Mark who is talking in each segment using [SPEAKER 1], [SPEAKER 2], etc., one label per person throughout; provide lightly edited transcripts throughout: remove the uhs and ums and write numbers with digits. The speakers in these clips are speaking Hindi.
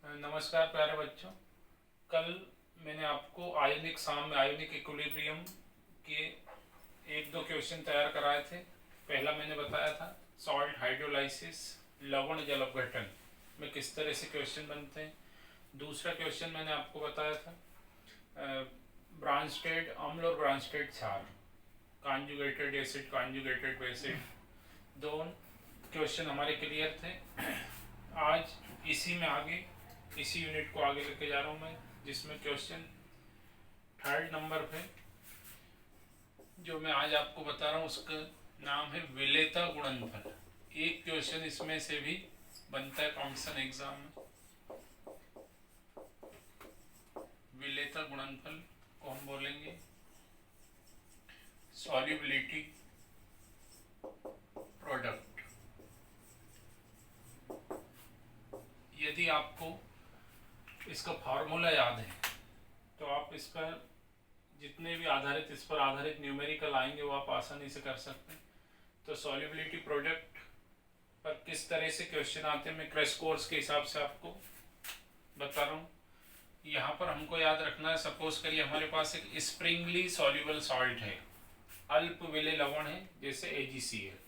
[SPEAKER 1] नमस्कार प्यारे बच्चों। कल मैंने आपको आयोनिक साम्य आयोनिक इक्विलिब्रियम के एक दो क्वेश्चन तैयार कराए थे। पहला मैंने बताया था सॉल्ट हाइड्रोलाइसिस लवण जल अपघटन में किस तरह से क्वेश्चन बनते हैं। दूसरा क्वेश्चन मैंने आपको बताया था ब्रांस्टेड अम्ल और ब्रांस्टेड क्षार, कॉन्जुगेटेड एसिड कॉन्जुगेटेड बेसिड। दोनों क्वेश्चन हमारे क्लियर थे। आज इसी में आगे इसी यूनिट को आगे लेके जा रहा हूँ मैं, जिसमें क्वेश्चन थर्ड नंबर पे जो मैं आज आपको बता रहा हूँ उसका नाम है विलेयता गुणनफल। एक क्वेश्चन इसमें से भी बनता है कॉम्पिटिशन एग्जाम में। विलेयता गुणनफल को हम बोलेंगे सॉल्युबिलिटी प्रोडक्ट। यदि आपको इसका फार्मूला याद है तो आप इस पर जितने भी इस पर आधारित न्यूमेरिकल आएंगे वो आप आसानी से कर सकते हैं। तो सॉल्युबिलिटी प्रोडक्ट पर किस तरह से क्वेश्चन आते हैं मैं क्रैश कोर्स के हिसाब से आपको बता रहा हूँ। यहाँ पर हमको याद रखना है, सपोज करिए हमारे पास एक स्प्रिंगली सॉल्युबल सॉल्ट है, अल्प विलेय लवण है, जैसे AgCl।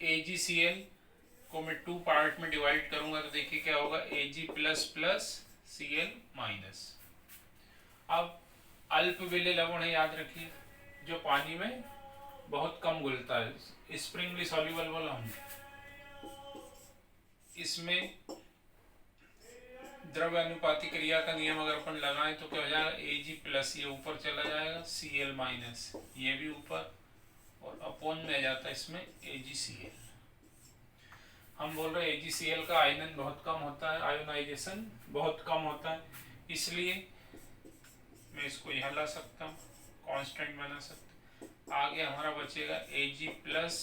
[SPEAKER 1] AgCl को मैं 2 पार्ट में डिवाइड करूंगा तो देखिए क्या होगा, Ag plus plus Cl minus. अब अल्प विलेय लवण है, याद रखिए, जो पानी में बहुत कम घुलता है, स्प्रिंगली सॉल्युबल वाला हम। इसमें द्रव्य अनुपाती क्रिया का नियम अगर अपन लगाएं तो क्या हो जाएगा, Ag प्लस ये ऊपर चला जाएगा, Cl माइनस ये भी ऊपर, और अपोन में आ जाता है इसमें AgCl। हम बोल रहे हैं AgCl का आयनन बहुत कम होता है, आयोनाइजेशन बहुत कम होता है, इसलिए मैं इसको यहाँ ला सकता हूँ, कांस्टेंट बना सकता। आगे हमारा बचेगा Ag plus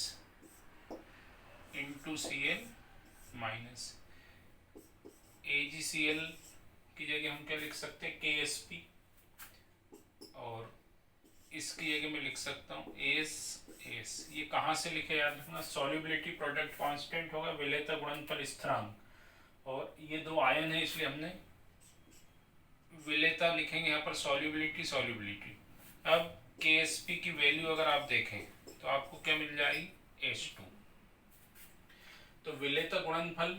[SPEAKER 1] into Cl minus. AgCl की जगह हम क्या लिख सकते हैं, KSP, और इसकी जगह मैं लिख सकता हूँ AS। ये कहाँ से लिखे याद रखना, सॉल्युबिलिटी प्रोडक्ट कांस्टेंट होगा, विलेयता गुणनफल स्थिरांक, और ये दो आयन है इसलिए हमने विलेयता लिखेंगे यहाँ पर सॉल्युबिलिटी। अब KSP की वैल्यू अगर आप देखें तो आपको क्या मिल जाएगी, H2। तो विलेयता गुणनफल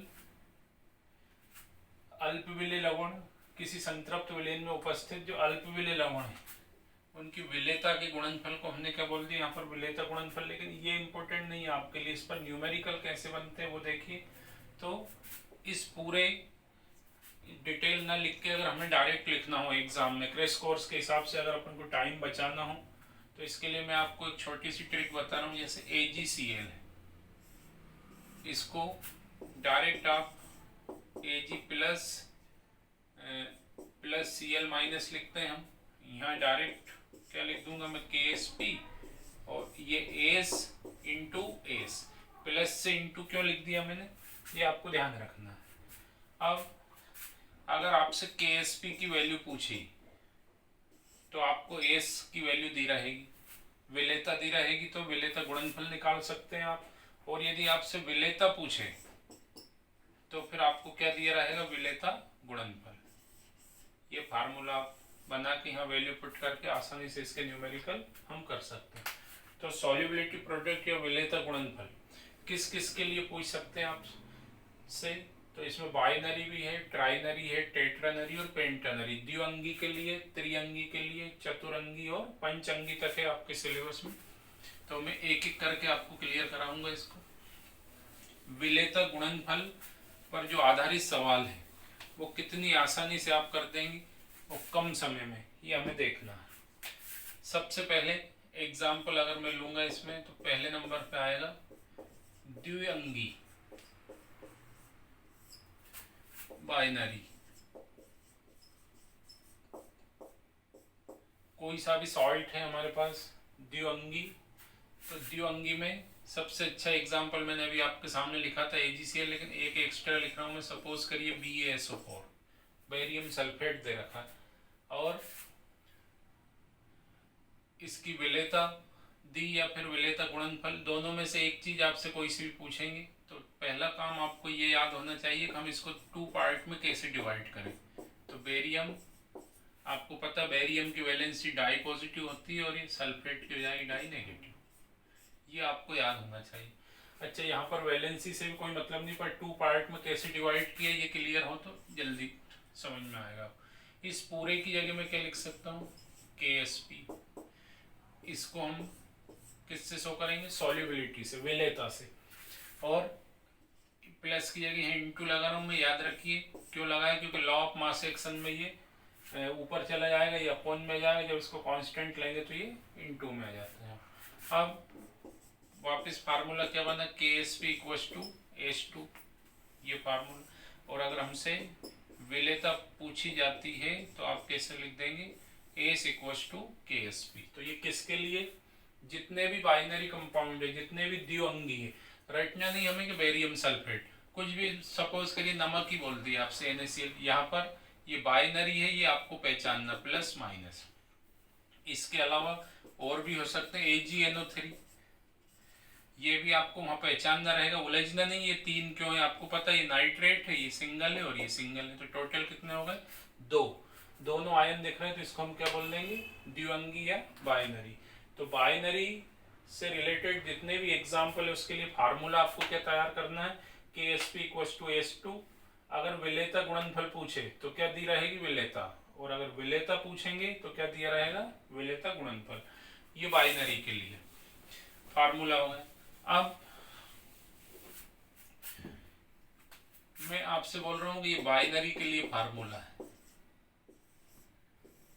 [SPEAKER 1] अल्प विलेय लवण किसी संतृप्त विलयन में उपस्थित जो अल्प विलेय लवण है उनकी विलेयता के गुणनफल को हमने क्या बोल दिया यहाँ पर, विलेयता गुणनफल। लेकिन ये इंपॉर्टेंट नहीं है आपके लिए, इस पर न्यूमेरिकल कैसे बनते हैं वो देखिए। तो इस पूरे डिटेल ना लिख के अगर हमें डायरेक्ट लिखना हो एग्जाम में क्रैश कोर्स के हिसाब से, अगर अपन को टाइम बचाना हो तो इसके लिए मैं आपको एक छोटी सी ट्रिक बता रहा हूँ। जैसे AgCl है, इसको डायरेक्ट आप Ag प्लस Cl माइनस लिखते हैं हम, यहाँ डायरेक्ट क्या लिख दूंगा मैं, KSP, और ये एस इंटू एस, प्लस से इंटू क्यों लिख दिया मैंने, ये आपको ध्यान रखना है। अब अगर आपसे KSP की वैल्यू पूछी तो आपको एस की वैल्यू दी रहेगी, विलेयता दी रहेगी, तो विलेयता गुणनफल निकाल सकते हैं आप। और यदि आपसे विलेयता पूछे तो फिर आपको क्या दिया रहेगा, विलेयता गुणनफल। ये फार्मूला आप बना के यहाँ वैल्यू पुट करके आसानी से इसके न्यूमेरिकल हम कर सकते हैं। तो सॉल्युबिलिटी प्रोडक्ट या विलेयता गुणनफल किस किस के लिए पूछ सकते हैं आप से, तो इसमें बाइनरी भी है, ट्राइनरी है, टेट्रानरी और पेंटानरी, द्विअंगी के लिए, त्रिअंगी के लिए, चतुरंगी और पंचअंगी तक है आपके सिलेबस में। तो मैं एक एक करके आपको क्लियर कराऊंगा इसको। विलेयता गुणनफल पर जो आधारित सवाल है वो कितनी आसानी से आप कर देंगे वो कम समय में, ये हमें देखना है। सबसे पहले एग्जाम्पल अगर मैं लूंगा इसमें तो पहले नंबर पे आएगा द्विअंगी बाइनरी। कोई सा भी सॉल्ट है हमारे पास द्विअंगी, तो द्विअंगी में सबसे अच्छा एग्जाम्पल मैंने अभी आपके सामने लिखा था AgCl, लेकिन एक एक्स्ट्रा लिख रहा हूँ मैं, सपोज करिए BaSO4, बेरियम सल्फेट दे रखा है, और इसकी विलेयता दी या फिर विलेयता गुणनफल, दोनों में से एक चीज आपसे कोई सी भी पूछेंगे तो पहला काम आपको ये याद होना चाहिए कि हम इसको 2 पार्ट में कैसे कैसे डिवाइड करें। तो बेरियम, आपको पता बेरियम की वैलेंसी डाई पॉजिटिव होती है और ये सल्फेट की हो जाएगी डाई नेगेटिव, ये आपको याद होना चाहिए। अच्छा, यहाँ पर वैलेंसी से भी कोई मतलब नहीं, पर 2 पार्ट में कैसे डिवाइड किया ये क्लियर हो तो जल्दी समझ में आएगा। इस पूरे की जगह मैं क्या लिख सकता हूँ, KSP। इसको हम किससे शो करेंगे, सॉल्युबिलिटी से, विलेयता से। और प्लस की जगह इंटू लगा रहा हूँ मैं, याद रखिए क्यों लगाया, क्योंकि लॉ ऑफ मास एक्शन में ये ऊपर चला जाएगा, ये अपॉन में जाएगा, जब इसको कांस्टेंट लेंगे तो ये इनटू में आ जाता है। अब वापस फार्मूला क्या बना, KSP इक्वल्स टू H2, ये फार्मूला। और अगर हमसे विलेयता पूछी जाती है तो आप कैसे लिख देंगे, S इक्वल्स टू KSP। तो ये किसके लिए, जितने भी बाइनरी कंपाउंड है, जितने भी द्विअंगी है, रटना नहीं हमें कि बेरियम सल्फेट, कुछ भी सपोज करिए नमक ही बोल दिया आपसे NaCl, यहाँ पर ये बाइनरी है, ये आपको पहचानना प्लस माइनस। इसके अलावा और भी हो सकते हैं, AgNO3, ये भी आपको वहाँ पहचानना रहेगा, उलझना नहीं। ये 3 क्यों है आपको पता है, ये नाइट्रेट है, ये सिंगल है और ये सिंगल है, तो टोटल कितने हो गए, 2। दोनों आयन दिख रहे हैं तो इसको हम क्या बोल देंगे, द्विअंगी या बाइनरी। तो बाइनरी से रिलेटेड जितने भी एग्जाम्पल है उसके लिए फार्मूला आपको क्या तैयार करना है, KSP इक्वल्स टू H2। अगर विलेयता गुणनफल पूछे तो क्या दी रहेगी, विलेयता, और अगर विलेयता पूछेंगे तो क्या दिया रहेगा, विलेयता गुणनफल। ये बाइनरी के लिए फार्मूला होगा। अब मैं आपसे बोल रहा हूँ कि ये बाइनरी के लिए फार्मूला है,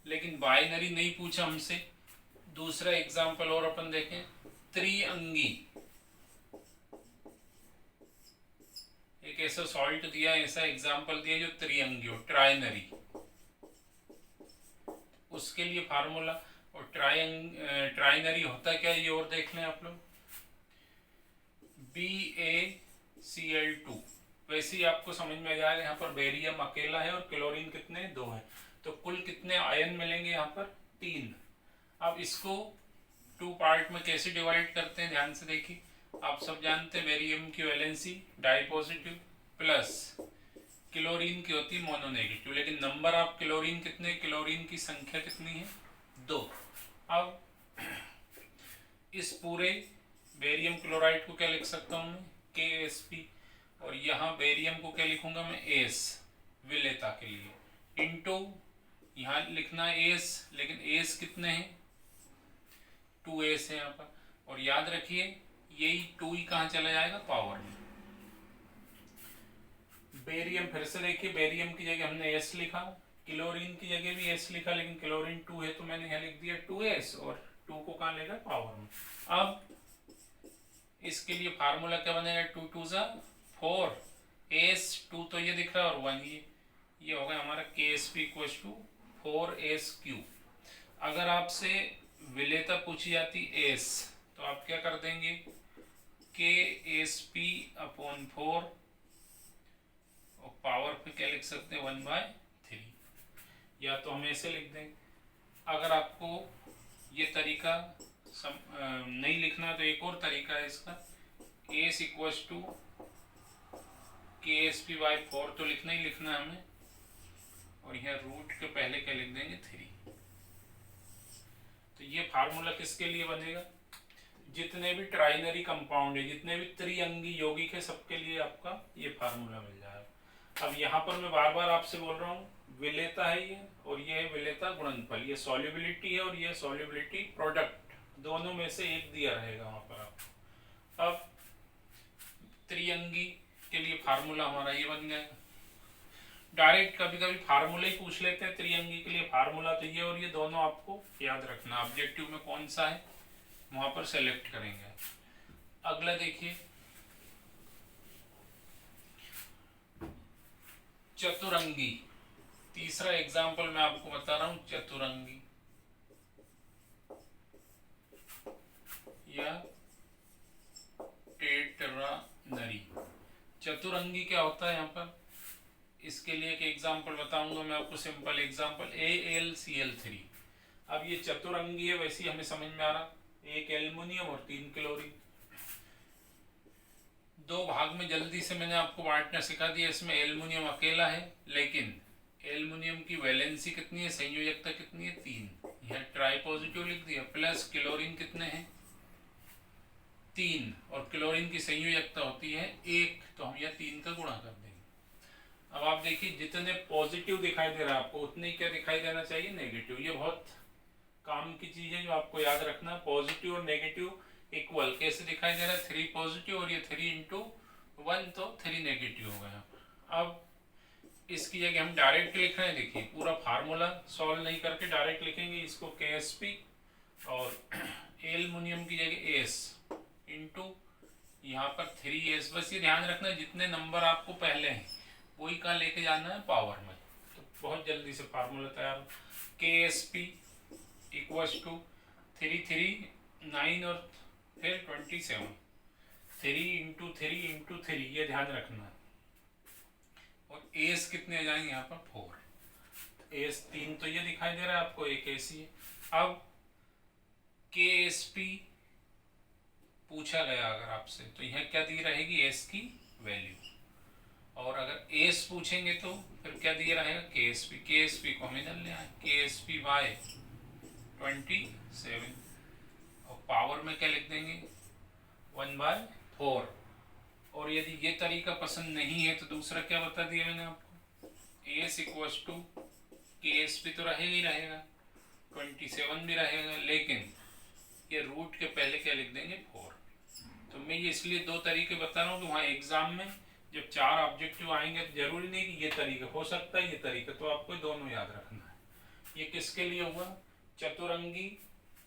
[SPEAKER 1] लेकिन बाइनरी नहीं पूछा हमसे। दूसरा एग्जाम्पल और अपन देखें, त्रिअंगी, एक ऐसा सॉल्ट दिया, ऐसा एग्जाम्पल दिया जो त्रिअंगी हो, ट्राइनरी, उसके लिए फार्मूला। और ट्राइनरी होता क्या है ये और देख लें आप लोग, BaCl2। वैसे ही आपको समझ में आ जाएगा, यहाँ पर बेरियम अकेला है और क्लोरीन कितने, 2 हैं, तो कुल कितने आयन मिलेंगे यहाँ पर, 3। अब इसको 2 पार्ट में कैसे डिवाइड करते हैं, ध्यान से देखिए। आप सब जानते हैं बेरियम की valency dipositive, plus chlorine की होती है मोनोनेगेटिव, लेकिन नंबर ऑफ क्लोरीन कितने, क्लोरीन की संख्या कितनी है, 2। अब इस पूरे बेरियम क्लोराइड को क्या लिख सकता हूँ मैं, KSP, और यहाँ बेरियम को क्या लिखूंगा मैं, S, विलेयता के लिए, इनटू यहाँ लिखना है S, लेकिन S कितने हैं, 2S है यहाँ पर। और याद रखिए यही 2 ही कहाँ चला जाएगा, पावर में। बेरियम फिर से देखिए, बेरियम की जगह हमने S लिखा, क्लोरीन की जगह भी S लिखा, लेकिन क्लोरीन 2 है तो मैंने यहाँ लिख दिया 2S, और 2 को कहाँ लेगा, पावर में। अब इसके लिए फार्मूला क्या बनेगा, 2 2 4, S2 तो ये दिख रहा है और 1 ये हो गया हमारा KSP इक्वल्स टू 4S3। अगर आपसे विलेयता पूछी जाती S तो आप क्या कर देंगे, KSP अपॉन 4, और पावर पे क्या लिख सकते हैं, 1/3, या तो हम ऐसे लिख देंगे। अगर आपको ये तरीका नहीं लिखना तो एक और तरीका है इसका, S इक्वल्स टू KSP/4 तो लिखना ही लिखना है हमें, और यहाँ रूट के पहले क्या लिख देंगे, 3। तो ये फार्मूला किसके लिए बनेगा, जितने भी ट्राइनरी कंपाउंड है, जितने भी त्रिअंगी यौगिक है, सबके लिए आपका ये फार्मूला मिल जाएगा। अब यहाँ पर मैं बार बार आपसे बोल रहा हूँ, विलेयता है ये, और ये है विलेयता गुणनफल, ये सॉल्युबिलिटी है और ये सॉल्युबिलिटी प्रोडक्ट, दोनों में से एक दिया रहेगा वहां पर आपको। अब त्रिअंगी के लिए फार्मूला हमारा ये बन गया। डायरेक्ट कभी कभी फार्मूला ही पूछ लेते हैं त्रिअंगी के लिए, फार्मूला तो ये और ये दोनों आपको याद रखना, ऑब्जेक्टिव में कौन सा है वहां पर सेलेक्ट करेंगे। अगला देखिए, चतुरंगी, तीसरा एग्जाम्पल मैं आपको बता रहा हूं, चतुरंगी या टेट्रानरी। चतुरंगी क्या होता है यहाँ पर, इसके लिए एक एग्जाम्पल बताऊंगा मैं आपको, सिंपल एग्जाम्पल, AlCl3। अब ये चतुरंगी है, वैसे ही हमें समझ में आ रहा, 1 एल्युमिनियम और 3 क्लोरीन। दो भाग में जल्दी से मैंने आपको बांटना सिखा दिया। इसमें एल्युमिनियम अकेला है, लेकिन एल्युमिनियम की वैलेंसी कितनी है, संयोजकता कितनी है, 3। यहाँ ट्राई पॉजिटिव लिख दिया। प्लस क्लोरीन कितने हैं, 3, और क्लोरीन की संयोजकता होती है 1, तो हम यहाँ 3 का गुणा कर देंगे। अब आप देखिए, जितने पॉजिटिव दिखाई दे रहा है आपको, उतने ही क्या दिखाई देना चाहिए, नेगेटिव। ये बहुत काम की चीज है जो आपको याद रखना। पॉजिटिव और नेगेटिव इक्वल कैसे दिखाई दे रहा है, 3 पॉजिटिव और ये 3 इंटू 1, तो 3 नेगेटिव हो गया। अब इसकी जगह हम डायरेक्ट लिख रहे हैं। देखिए, पूरा फार्मूला सॉल्व नहीं करके डायरेक्ट लिखेंगे इसको, KSP, और एल्युमिनियम की जगह एस इंटू यहाँ पर 3s। बस ये ध्यान रखना, जितने नंबर आपको पहले हैं वही का लेके जाना है पावर में। तो बहुत जल्दी से फार्मूला तैयार। KSP इक्वल्स टू 3 3 9 और फिर 27, 3 इंटू 3 इंटू 3, ये ध्यान रखना है। और एस कितने आ जाएंगे यहाँ पर, 4। एस 3 तो ये दिखाई दे रहा है आपको, एक एस ही है। अब KSP पूछा गया अगर आपसे, तो यहाँ क्या दी रहेगी, एस की वैल्यू। और अगर एस पूछेंगे तो फिर क्या दिया रहेगा, KSP। KSP को हमें इधर ले आए, KSP बाय 27, और पावर में क्या लिख देंगे, 1/4। और यदि ये तरीका पसंद नहीं है तो दूसरा क्या बता दिया मैंने आपको, एस इक्वल्स टू KSP तो रहेगा ही रहेगा, 27 भी रहेगा, लेकिन ये रूट के पहले क्या लिख देंगे, 4। तो मैं ये इसलिए दो तरीके बता रहा हूँ कि वहाँ एग्जाम में जब 4 ऑब्जेक्टिव आएंगे तो जरूरी नहीं कि ये तरीका, हो सकता है ये तरीका, तो आपको दोनों याद रखना है। ये किसके लिए हुआ, चतुरंगी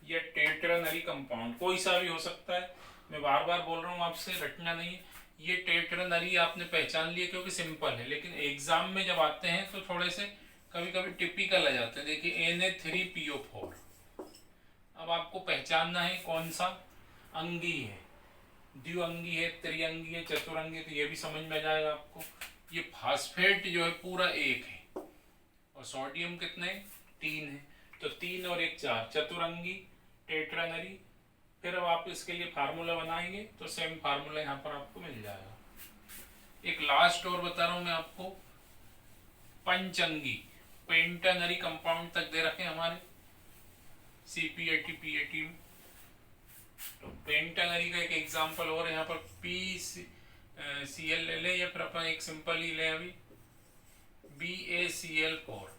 [SPEAKER 1] या टेट्रानरी कंपाउंड, कोई सा भी हो सकता है। मैं बार बार बोल रहा हूँ आपसे, रटना नहीं है। ये टेट्रानरी आपने पहचान लिया क्योंकि सिंपल है, लेकिन एग्जाम में जब आते हैं तो थोड़े से कभी कभी टिपिकल आ जाते हैं। देखिए Na3PO4, अब आपको पहचानना है कौन सा अंगी है, द्विअंगी है, त्रिअंगी है, चतुरंगी, तो ये भी समझ में आ जाएगा आपको। ये फास्फेट जो है पूरा 1 है, और सोडियम कितने, 3 है, तो 3 और 1 4, चतुरंगी, टेट्रानरी। फिर अब आप इसके लिए फार्मूला बनाएंगे तो सेम फार्मूला यहाँ पर आपको मिल जाएगा। एक लास्ट और बता रहा हूँ मैं आपको, पंचअंगी, पेंटानरी कंपाउंड तक दे रखे हमारे CPAT PAT में। तो पेंटानरी का एक एग्जांपल और यहाँ पर PCl ले ले, या फिर अपन एक सिंपल ही ले अभी, BaCl4।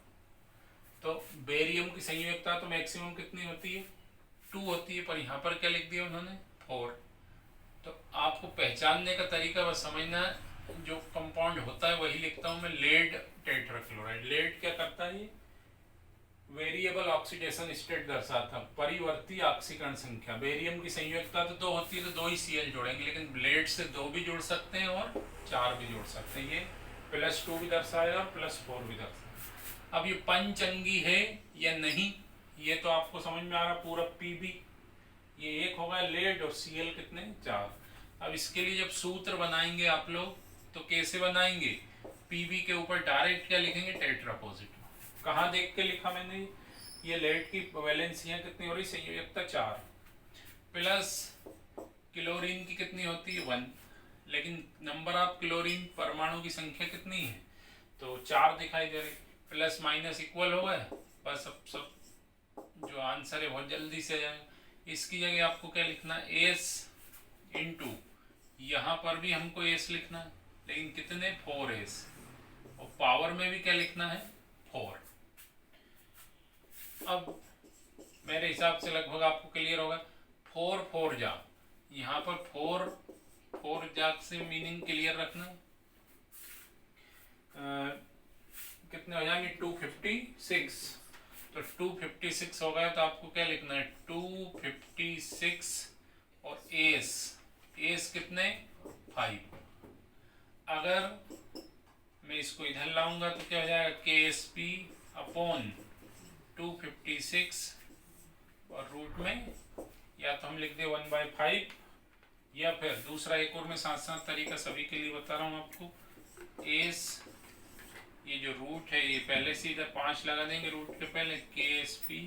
[SPEAKER 1] तो बेरियम की संयोजकता तो मैक्सिमम कितनी होती है, 2 होती है, पर यहाँ पर क्या लिख दिया उन्होंने, 4। तो आपको पहचानने का तरीका बस समझना है, जो कंपाउंड होता है वही लिखता हूँ मैं, लेड टेट्राक्लोराइड। लेड क्या करता है, वेरिएबल ऑक्सीडेशन स्टेट दर्शाता, परिवर्ती ऑक्सीकरण संख्या। बेरियम की संयोजकता तो 2 होती है, तो 2 ही Cl जोड़ेंगे, लेकिन ब्लेड से 2 भी जोड़ सकते हैं और 4 भी जोड़ सकते हैं। ये +2 भी दर्शाएगा और +4 भी दर्शाएगा। अब ये पंचअंगी है या नहीं, ये तो आपको समझ में आ रहा, पूरा Pb ये 1 होगा, लेड और Cl कितने, 4। अब इसके लिए जब सूत्र बनाएंगे आप लोग तो कैसे बनाएंगे, Pb के ऊपर डायरेक्ट क्या लिखेंगे, टेट्रा पॉजिटिव। कहाँ देख के लिखा मैंने, ये लेड की वैलेंसियां कितनी हो रही, संयोजकता 4, प्लस क्लोरीन की कितनी होती है, 1, लेकिन नंबर ऑफ क्लोरीन परमाणु की संख्या कितनी है, तो 4 दिखाई दे रही, प्लस माइनस इक्वल हो गया। बस अब सब जो आंसर है बहुत जल्दी से आ जाएगा। इसकी जगह आपको क्या लिखना है, एस इंटू, यहाँ पर भी हमको एस लिखना है, लेकिन कितने, 4s, और पावर में भी क्या लिखना है, 4। अब मेरे हिसाब से लगभग आपको क्लियर होगा। 4 4 जा, यहाँ पर 4 जा से मीनिंग क्लियर रखना। कितने हो जाएंगे, 256, तो 256 हो गया, तो आपको क्या लिखना है, 256 और एस कितने, 5। अगर मैं इसको इधर लाऊंगा तो क्या हो जाएगा, KSP अपॉन 256, और रूट में या तो हम लिख दे 1/5, या फिर दूसरा एक और मैं साथ साथ तरीका सभी के लिए बता रहा हूँ आपको। एस, ये जो रूट है ये पहले से इधर 5 लगा देंगे रूट के पहले, KSP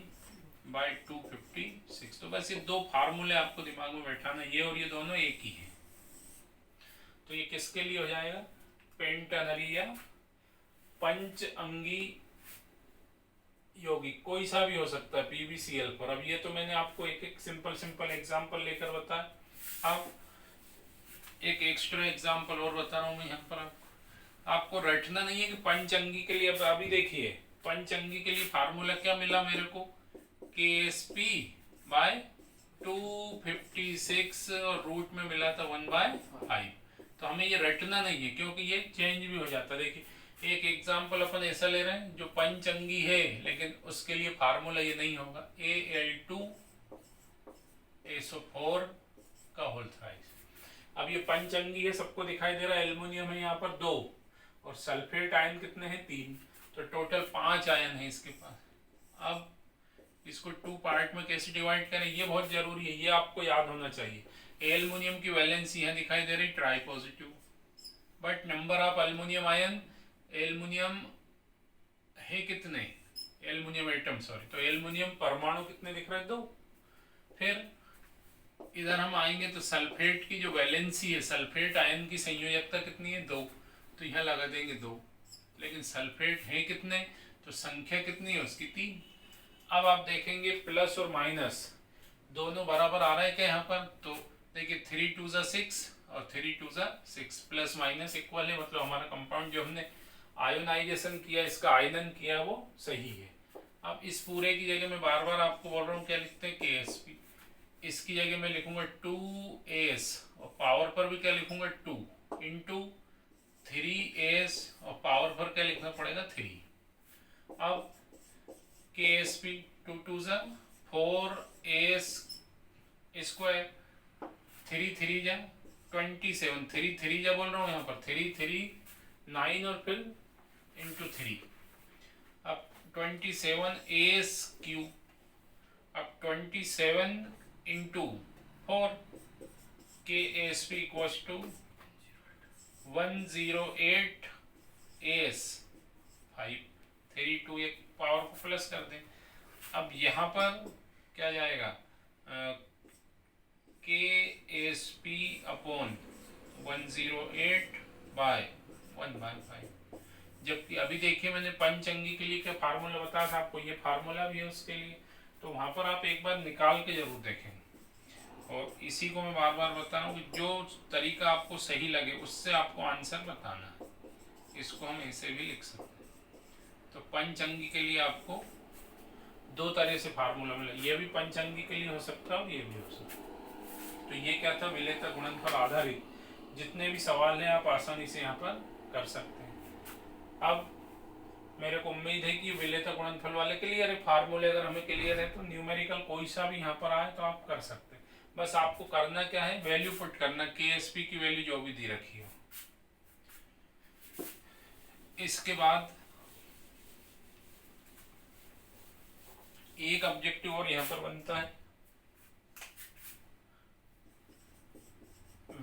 [SPEAKER 1] बाय 256। तो बस ये 2 फार्मूले आपको दिमाग में बैठाना, ये और ये दोनों एक ही है। तो ये किसके लिए हो जाएगा? पेंटानरी या पंच अंगी यौगिक, कोई सा भी हो सकता है PbCl4। अब ये तो मैंने आपको एक एक सिंपल एग्जांपल लेकर बताया। अब एक एक्स्ट्रा एग्जांपल और बता रहा हूँ मैं यहाँ पर। आपको रटना नहीं है कि पंचअंगी के लिए। अब अभी देखिए पंचअंगी के लिए फार्मूला क्या मिला मेरे को, Ksp/256 और रूट में मिला था 1/5। तो हमें ये रटना नहीं है क्योंकि ये चेंज भी हो जाता है। देखिए एक एग्जांपल अपन ऐसा ले रहे हैं जो पंचअंगी है, लेकिन उसके लिए फार्मूला ये नहीं होगा, Al2SO4 का होल थ्राइस। अब ये पंचअंगी है, सबको दिखाई दे रहा है। एल्युमिनियम है यहाँ पर 2 और सल्फेट आयन कितने हैं? 3। तो टोटल 5 आयन है इसके पास। अब इसको 2 पार्ट में कैसे डिवाइड करें, ये बहुत जरूरी है, ये आपको याद होना चाहिए। एल्युमिनियम की वैलेंसी यहाँ दिखाई दे रही try positive, but number of aluminium ion, aluminium है कितने, एल्युमिनियम एटम सॉरी, तो एल्युमिनियम परमाणु कितने दिख रहे हैं? 2। फिर इधर हम आएंगे तो सल्फेट की जो वैलेंसी है, सल्फेट आयन की संयोजकता कितनी है? 2। तो यहाँ लगा देंगे 2, लेकिन सल्फेट है कितने, तो संख्या कितनी है उसकी? 3। अब आप देखेंगे प्लस और माइनस दोनों बराबर आ रहा है क्या यहाँ पर? तो देखिए 3 2 जा 6 और 3 2 जा 6, प्लस माइनस इक्वल है, मतलब हमारा कंपाउंड जो हमने आयोनाइजेशन किया, इसका आयनन किया, वो सही है। अब इस पूरे की जगह मैं बार बार आपको बोल रहा हूँ क्या लिखते हैं? Ksp। इसकी जगह मैं लिखूंगा 2s और पावर पर भी क्या लिखूंगा? 2 इंटू 3s और पावर पर क्या लिखना पड़ेगा? 3। अब Ksp 2 2 जा 4s स्क्वायर, 3 3 जा 27, 3 3 जा बोल रहा हूँ यहाँ पर, 3 3 9 और फिर इंटू 3। अब 27s क्यूब, अब 27 into 4, Ksp equals to 108s 5। 3 2 एक पावर को प्लस कर दें। अब यहाँ पर क्या जाएगा? Ksp upon 108/1/5। जबकि अभी देखिए मैंने पंचअंगी के लिए क्या फार्मूला बताया था आपको, ये फार्मूला भी है उसके लिए, तो वहाँ पर आप एक बार निकाल के जरूर देखें। और इसी को मैं बार बार बता रहा हूँ कि जो तरीका आपको सही लगे उससे आपको आंसर बताना है। इसको हम ऐसे भी लिख सकते हैं। तो पंचअंगी के लिए आपको 2 तरह से फार्मूला मिला, ये भी पंचअंगी के लिए हो सकता है और ये भी हो सकता है। तो ये क्या था? विलेयता गुणनफल आधारित जितने भी सवाल हैं आप आसानी से यहाँ पर कर सकते हैं। अब मेरे को उम्मीद है कि विलेयता गुणनफल वाले क्लियर है, फार्मूले अगर हमें क्लियर है तो न्यूमेरिकल कोई सा भी यहाँ पर आए तो आप कर सकते हैं। बस आपको करना क्या है? वैल्यू पुट करना, Ksp की वैल्यू जो भी दी रखी हो। इसके बाद एक ऑब्जेक्टिव और यहाँ पर बनता है,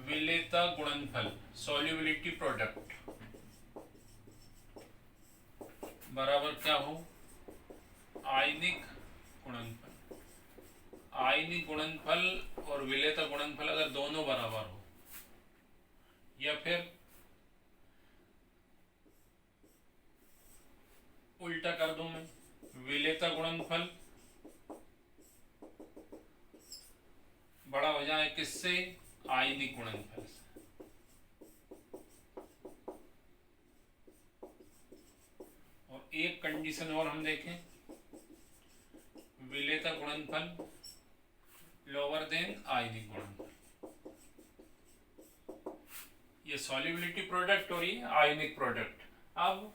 [SPEAKER 1] विलेयता गुणनफल सॉल्युबिलिटी प्रोडक्ट बराबर क्या हो? आयनिक गुणनफल। आयनिक गुणनफल और विलेयता गुणनफल अगर दोनों बराबर हो, या फिर उल्टा कर दूं मैं, विलेयता गुणनफल बड़ा हो जाए किससे? आयनिक गुणनफल से। और एक कंडीशन और हम देखें, विलेयता गुणनफल लोअर देन आयनिक गुणनफल। ये सॉल्युबिलिटी प्रोडक्ट और ये आयनिक प्रोडक्ट। अब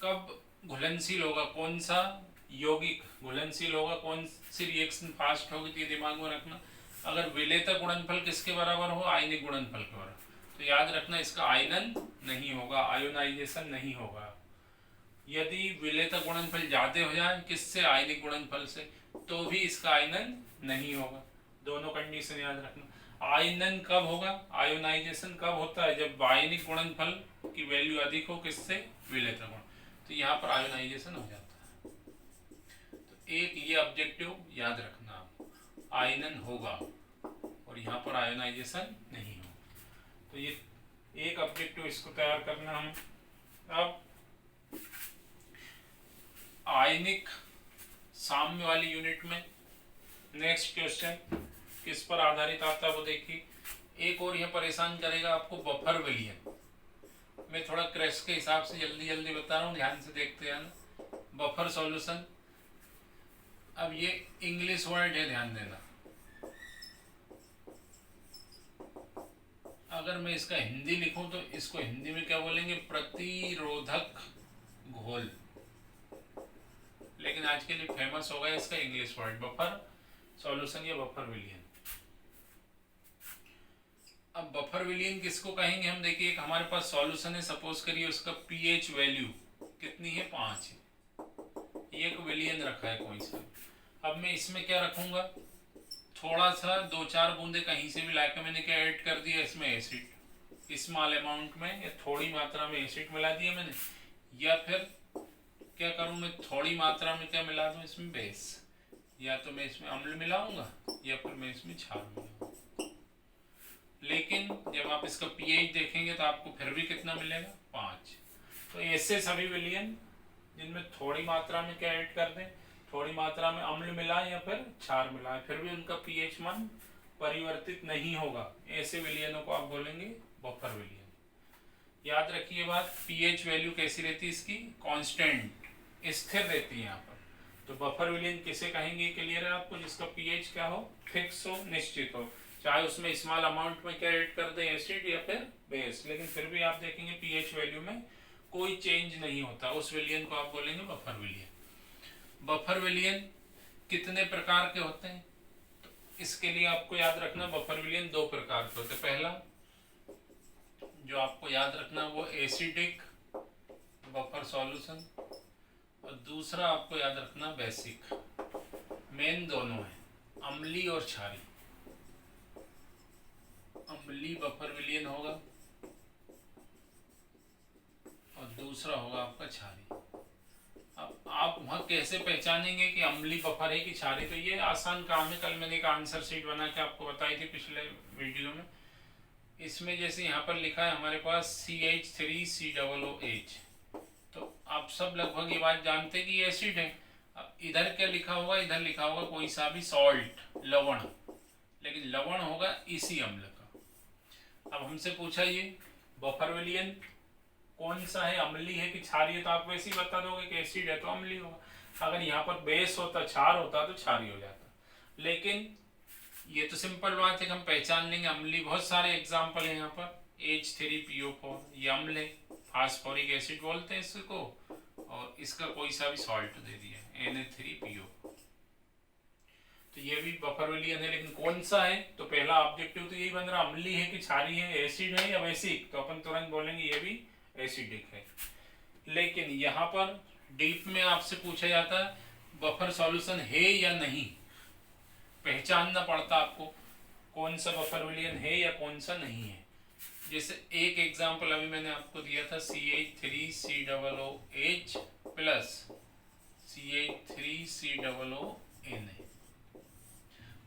[SPEAKER 1] कब घुलनशील होगा, कौन सा यौगिक घुलनशील होगा, कौन सी रिएक्शन फास्ट होगी, तो ये दिमाग में रखना। अगर विलेयता गुणनफल किसके बराबर हो? आयनिक गुणनफल के बराबर, तो याद रखना इसका आयनन नहीं होगा, आयोनाइजेशन नहीं होगा। यदि विलेयता गुणनफल ज्यादा हो जाए किससे? आयनिक गुणनफल से, तो भी इसका आयनन नहीं होगा। दोनों कंडीशन याद रखना। आयनन कब होगा, आयोनाइजेशन कब होता है? जब आयनिक गुणनफल की वैल्यू अधिक हो किससे? विलेयता गुण, तो यहाँ पर आयोनाइजेशन हो जाता है। तो एक ये ऑब्जेक्टिव याद रखना, आयनन होगा और यहाँ पर आयोनाइजेशन नहीं होगा। तो ये एक ऑब्जेक्टिव इसको तैयार करना हम। अब आयनिक साम्य वाली यूनिट में नेक्स्ट क्वेश्चन किस पर आधारित आता है वो देखिए। एक और यह परेशान करेगा आपको, बफर विलयन। मैं थोड़ा क्रैश के हिसाब से जल्दी जल्दी बता रहा हूँ, ध्यान से देखते हैं ना। बफर सॉल्यूशन, अब ये इंग्लिश वर्ड है, ध्यान देना। अगर मैं इसका हिंदी लिखूं तो इसको हिंदी में क्या बोलेंगे, प्रतिरोधक घोल। लेकिन आज के लिए फेमस हो गया इसका इंग्लिश वर्ड बफर सॉल्यूशन या बफर विलयन। अब बफर विलयन किसको कहेंगे हम, देखिए एक हमारे पास सॉल्यूशन है, सपोज करिए उसका पीएच वैल्यू कितनी है, 5 है। एक विलयन रखा है कोई सा। अब मैं इसमें क्या रखूंगा, थोड़ा सा 2-4 बूंदे कहीं से भी लाके मैंने क्या ऐड कर दिया इसमें, एसिड। स्मॉल अमाउंट में या थोड़ी मात्रा में एसिड मिला दिया मैंने, या फिर क्या करूं मैं, थोड़ी मात्रा में क्या मिला दूं इसमें, बेस। या तो मैं इसमें अम्ल मिलाऊंगा या फिर मैं इसमें क्षार मिलाऊंगा। लेकिन जब आप इसका पीएच देखेंगे तो आपको फिर भी कितना मिलेगा, 5। तो ऐसे सभी विलयन जिनमें थोड़ी मात्रा में क्या ऐड कर दें, थोड़ी मात्रा में अम्ल मिलाएं या फिर क्षार मिलाएं, फिर भी उनका पीएच मान परिवर्तित नहीं होगा, ऐसे विलयनों को आप बोलेंगे बफर विलयन। याद रखिए बात, पीएच वैल्यू कैसी रहती है इसकी, कांस्टेंट, स्थिर रहती है यहाँ पर। तो बफर विलयन किसे कहेंगे, क्लियर है आपको, जिसका पीएच क्या हो, फिक्स हो, निश्चित हो, चाहे उसमें स्मॉल अमाउंट में क्या ऐड कर दें, एसिड या फिर बेस, लेकिन फिर भी आप देखेंगे पीएच वैल्यू में कोई चेंज नहीं होता, उस विलयन को आप बोलेंगे बफर विलयन। बफर विलयन कितने प्रकार के होते हैं, तो इसके लिए आपको याद रखना बफर विलयन 2 प्रकार के होते हैं। पहला जो आपको याद रखना वो एसिडिक बफर सॉल्यूशन, और दूसरा आपको याद रखना बेसिक। मेन दोनों है, अम्ली और क्षारी। अम्ली बफर विलयन होगा और दूसरा होगा आपका क्षारी। अब आप वहां कैसे पहचानेंगे कि अम्ली बफर है कि क्षारी, तो ये आसान काम है, कल मैंने एक आंसर शीट बना के आपको बताई थी पिछले वीडियो में। इसमें जैसे यहाँ पर लिखा है हमारे पास CH3COOH, तो आप सब लगभग ये बात जानते हैं कि ये एसिड है। अब इधर क्या लिखा होगा, इधर लिखा होगा कोई सा भी सॉल्ट, लवण, लेकिन लवण होगा इसी अम्ल का। अब हमसे पूछा ये बफर विलयन कौन सा है, अम्ली है कि क्षारी है, तो आप वैसे ही बता दोगे कि एसिड है तो अम्ली होगा। अगर यहाँ पर बेस होता, क्षार होता तो क्षारी हो जाता। लेकिन ये तो सिंपल बात है कि हम पहचान लेंगे अम्ली। बहुत सारे एग्जाम्पल है यहाँ पर, H3PO4 ये अम्ल है, फास्फोरिक एसिड बोलते हैं इसको, और इसका कोई सा भी सॉल्ट दे दिया Na3PO, तो ये भी बफर विलयन है। लेकिन कौन सा है, तो पहला ऑब्जेक्टिव तो यही बन रहा, अम्ली है कि क्षारी है, एसिड है या बेसिक, तो अपन तुरंत बोलेंगे ये भी एसिडिक है। लेकिन यहाँ पर डीप में आपसे पूछा जाता है बफर सॉल्यूशन है या नहीं, पहचानना पड़ता आपको कौन सा बफर विलयन है या कौन सा नहीं है। जैसे एक एग्जांपल अभी मैंने आपको दिया था, CH3COOH प्लस CH3COONA।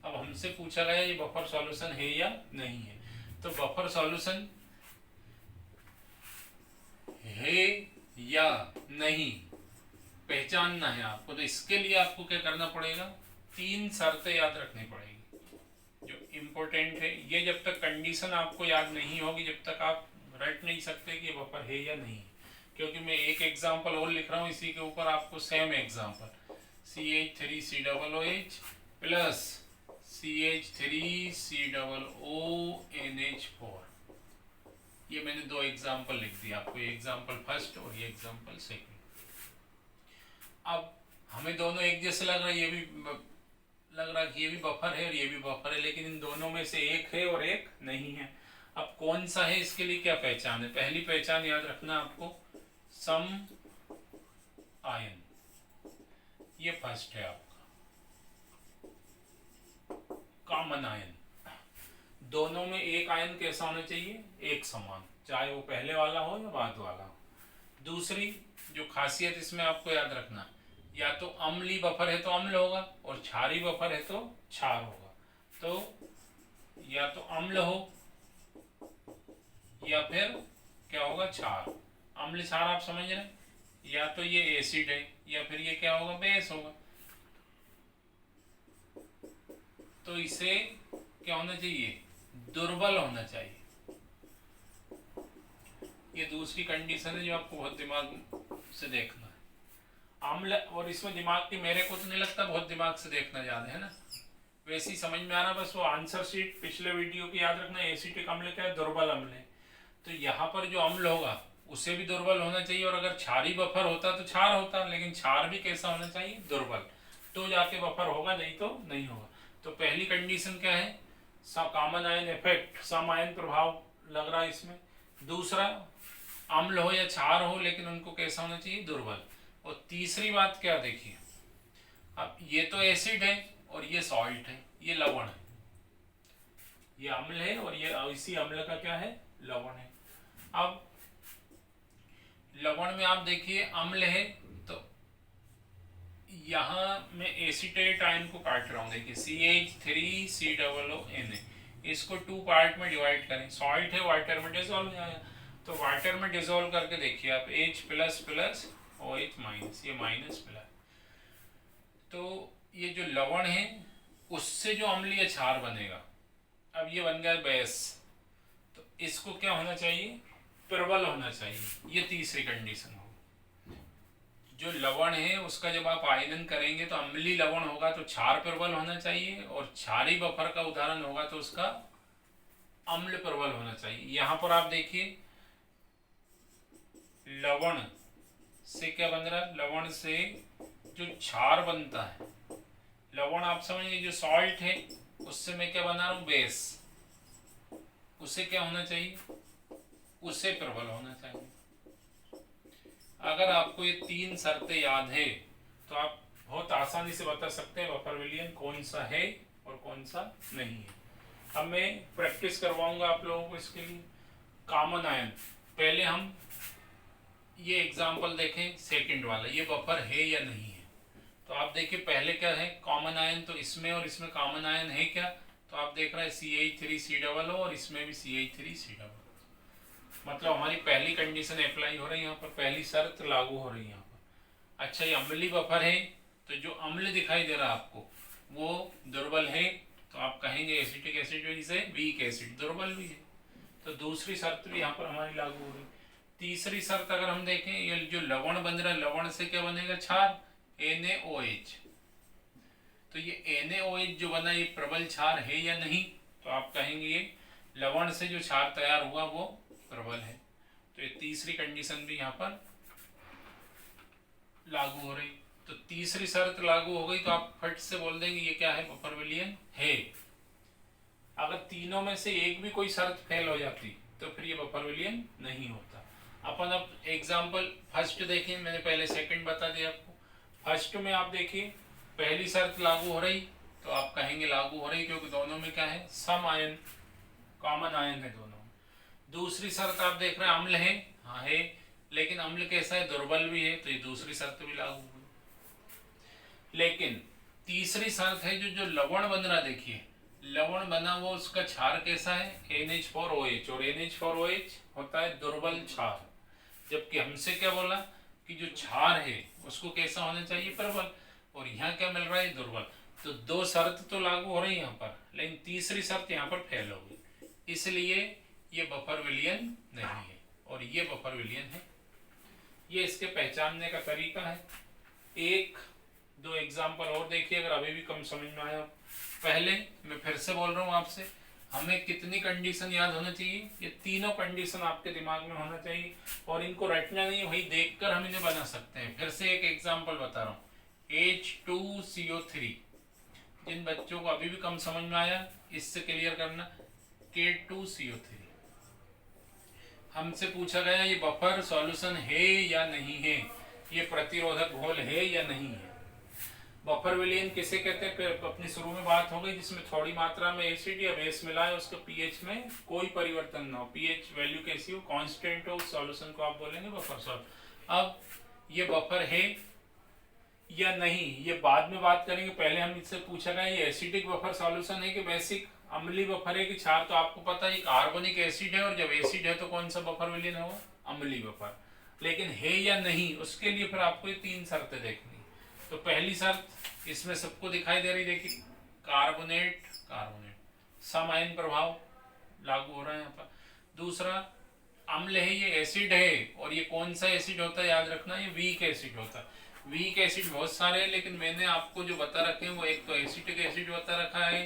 [SPEAKER 1] अब हमसे पूछा गया ये बफर सॉल्यूशन है या नहीं है, तो बफर सॉल्यूशन है या नहीं पहचानना है आपको। तो इसके लिए आपको क्या करना पड़ेगा, 3 शर्तें याद रखनी पड़ेगी जो इम्पोर्टेंट है। ये जब तक कंडीशन आपको याद नहीं होगी, जब तक आप रट नहीं सकते कि ये बफर है या नहीं। क्योंकि मैं एक एग्जांपल और लिख रहा हूँ इसी के ऊपर, आपको same example CH3COOH plus CH3COONH4, ये मैंने 2 एग्जांपल लिख दिया आपको, ये एग्जांपल फर्स्ट और ये एग्जांपल सेकंड। अब हमें दोनों एक जैसे लग रहा है, ये भी लग रहा है कि ये भी बफर है और ये भी बफर है, लेकिन इन दोनों में से एक है और एक नहीं है। अब कौन सा है, इसके लिए क्या पहचान है, पहली पहचान याद रखना आपको, सम आयन, ये फर्स्ट है आपका, कॉमन आयन। दोनों में एक आयन कैसा होना चाहिए, एक समान, चाहे वो पहले वाला हो या बाद वाला हो। दूसरी जो खासियत इसमें आपको याद रखना, या तो अम्ली बफर है तो अम्ल होगा और क्षारी बफर है तो क्षार होगा। तो या तो अम्ल हो या फिर क्या होगा क्षार। अम्ल क्षार आप समझ रहे हैं, या तो ये एसिड है या फिर ये क्या होगा बेस होगा। तो इसे क्या होना चाहिए, दुर्बल होना चाहिए। ये दूसरी कंडीशन है जो आपको बहुत दिमाग से देखना है। अम्ल, और इसमें दिमाग की मेरे को तो नहीं लगता बहुत दिमाग से देखना ज्यादा है ना, वैसे ही समझ में आना, बस वो आंसर शीट पिछले वीडियो की याद रखना। एसिटिक अम्ल क्या है, दुर्बल अम्ल है। तो यहाँ पर जो अम्ल होगा उसे भी दुर्बल होना चाहिए, और अगर क्षारी बफर होता तो क्षार होता, लेकिन क्षार भी कैसा होना चाहिए, दुर्बल, तो जाके बफर होगा, नहीं तो नहीं होगा। तो पहली कंडीशन क्या है, कॉमन आयन इफेक्ट, सम आयन प्रभाव लग रहा है इसमें। दूसरा, अम्ल हो या क्षार हो लेकिन उनको कैसा होना चाहिए, दुर्बल। और तीसरी बात क्या देखिए, अब ये तो एसिड है और ये सॉल्ट है, ये लवण है, ये अम्ल है और ये इसी अम्ल का क्या है, लवण है। अब लवण में आप देखिए अम्ल है, तो यहां मैं एसीटेट आयन को काट रहा हूं, देखिए CH3COONA, इसको 2 पार्ट में डिवाइड करें। सॉल्ट है, वाटर में डिसॉल्व हो जाएगा, तो वाटर में डिसॉल्व करके देखिए आप, H plus plus OH minus, ये माइनस प्लस। तो ये जो लवण है उससे जो अम्लीय क्षार बनेगा, अब ये बन गया बेस, तो इसको क्या होना चाहिए, प्रबल होना चाहिए। ये तीसरी कंडीशन होगी। जो लवण है उसका जब आप आयनन करेंगे तो अम्लीय लवण होगा तो क्षार प्रबल होना चाहिए, और क्षारी बफर का उदाहरण होगा तो उसका अम्ल प्रबल होना चाहिए। यहां पर आप देखिए लवण से क्या बन रहा है, लवण से जो क्षार बनता है, लवण आप समझिए जो सॉल्ट है उससे मैं क्या बना रहा हूं, बेस, उसे क्या होना चाहिए, उसे प्रबल होना चाहिए। अगर आपको ये 3 शर्तें याद है तो आप बहुत आसानी से बता सकते हैं बफर विलयन कौन सा है और कौन सा नहीं है। अब मैं प्रैक्टिस करवाऊंगा आप लोगों को इसके लिए। कॉमन आयन, पहले हम ये एग्जांपल देखें सेकंड वाला, ये बफर है या नहीं है। तो आप देखिए पहले क्या है, कॉमन आयन, तो इसमें और इसमें कॉमन आयन है क्या, तो आप देख रहे हैं CH3COO और इसमें भी CH3COO, मतलब हमारी पहली कंडीशन अप्लाई हो रही है यहाँ पर, पहली शर्त लागू हो रही है यहाँ पर। अच्छा, ये अम्लीय बफर है, तो जो अम्ल दिखाई दे रहा है आपको वो दुर्बल है, तो आप कहेंगे एसिटिक एसिड से वीक एसिड, दुर्बल भी है, तो दूसरी शर्त भी यहाँ पर हमारी लागू हो रही। तीसरी शर्त अगर हम देखें, ये जो लवण बन रहा है, लवण से क्या बनेगा, क्षार, NaOH, तो ये NaOH जो बना ये प्रबल क्षार है या नहीं, तो आप कहेंगे ये लवण से जो क्षार तैयार हुआ वो प्रबल है। तो ये तीसरी कंडीशन भी यहाँ पर लागू हो रही। तो तीसरी शर्त लागू हो गई तो आप फट से बोल देंगे ये क्या है, बफर विलयन है। अगर तीनों में से एक भी कोई शर्त फेल हो जाती तो फिर ये बफर विलयन नहीं होता। अपन अब एग्जांपल फर्स्ट देखें, मैंने पहले सेकंड बता दिया आपको। फर्स्ट में आप देखिए पहली शर्त लागू हो रही, तो आप कहेंगे लागू हो रही क्योंकि दोनों में क्या है, सम आयन, कॉमन आयन है दोनों में। दूसरी शर्त आप देख रहे हैं अम्ल है, हाँ है, लेकिन अम्ल कैसा है, दुर्बल भी है, तो ये दूसरी शर्त भी लागू हुई। लेकिन तीसरी शर्त है जो लवण बन रहा, देखिए लवण बना वो उसका क्षार कैसा है, NH4OH, और NH4OH होता है दुर्बल क्षार, जबकि हमसे क्या बोला कि जो क्षार है उसको कैसा होना चाहिए, प्रबल, और यहाँ क्या मिल रहा है, दुर्बल। तो 2 शर्त तो लागू हो रही है यहाँ पर, लेकिन तीसरी शर्त यहाँ पर फेल हो गई, इसलिए ये बफर विलयन नहीं है और ये बफर विलयन है। ये इसके पहचानने का तरीका है। 1-2 एग्जाम्पल और देखिए अगर अभी भी कम समझ में आया। पहले मैं फिर से बोल रहा हूँ आपसे, हमें कितनी कंडीशन याद होना चाहिए, ये तीनों कंडीशन आपके दिमाग में होना चाहिए, और इनको रटना नहीं, वही देखकर हम इन्हें बना सकते हैं। फिर से एक एग्जाम्पल बता रहा हूँ, H2CO3, जिन बच्चों को अभी भी कम समझ में आया इससे क्लियर करना, K2CO3। हमसे पूछा गया ये बफर सॉल्यूशन है या नहीं है, ये प्रतिरोधक घोल है या नहीं है। बफर विलयन किसे कहते हैं, अपनी शुरू में बात हो गई, जिसमें थोड़ी मात्रा में एसिड या बेस मिला है, उसके पीएच में कोई परिवर्तन ना हो, पीएच वैल्यू कैसी हो, कांस्टेंट हो, उस सॉल्यूशन को आप बोलेंगे बफर सॉल्यूशन। अब ये बफर है या नहीं ये बाद में बात करेंगे, पहले हम इससे पूछा गया ये एसिडिक बफर सॉल्यूशन है कि बेसिक अम्लीय बफर है कि क्षार, तो आपको पता है कार्बनिक एसिड है और जब एसिड है तो कौन सा बफर विलयन होगा, अम्लीय बफर। लेकिन है या नहीं उसके लिए फिर आपको ये 3 शर्तें देखनी। तो पहली शर्त इसमें सबको दिखाई दे रही, देखिए कार्बोनेट कार्बोनेट सम आयन प्रभाव लागू हो रहा है यहाँ पर। दूसरा अम्ल है, ये एसिड है, और ये कौन सा एसिड होता है याद रखना, ये वीक एसिड होता है। वीक एसिड बहुत सारे हैं, लेकिन मैंने आपको जो बता रखे हैं वो एक तो एसिटिक एसिड बता रखा है,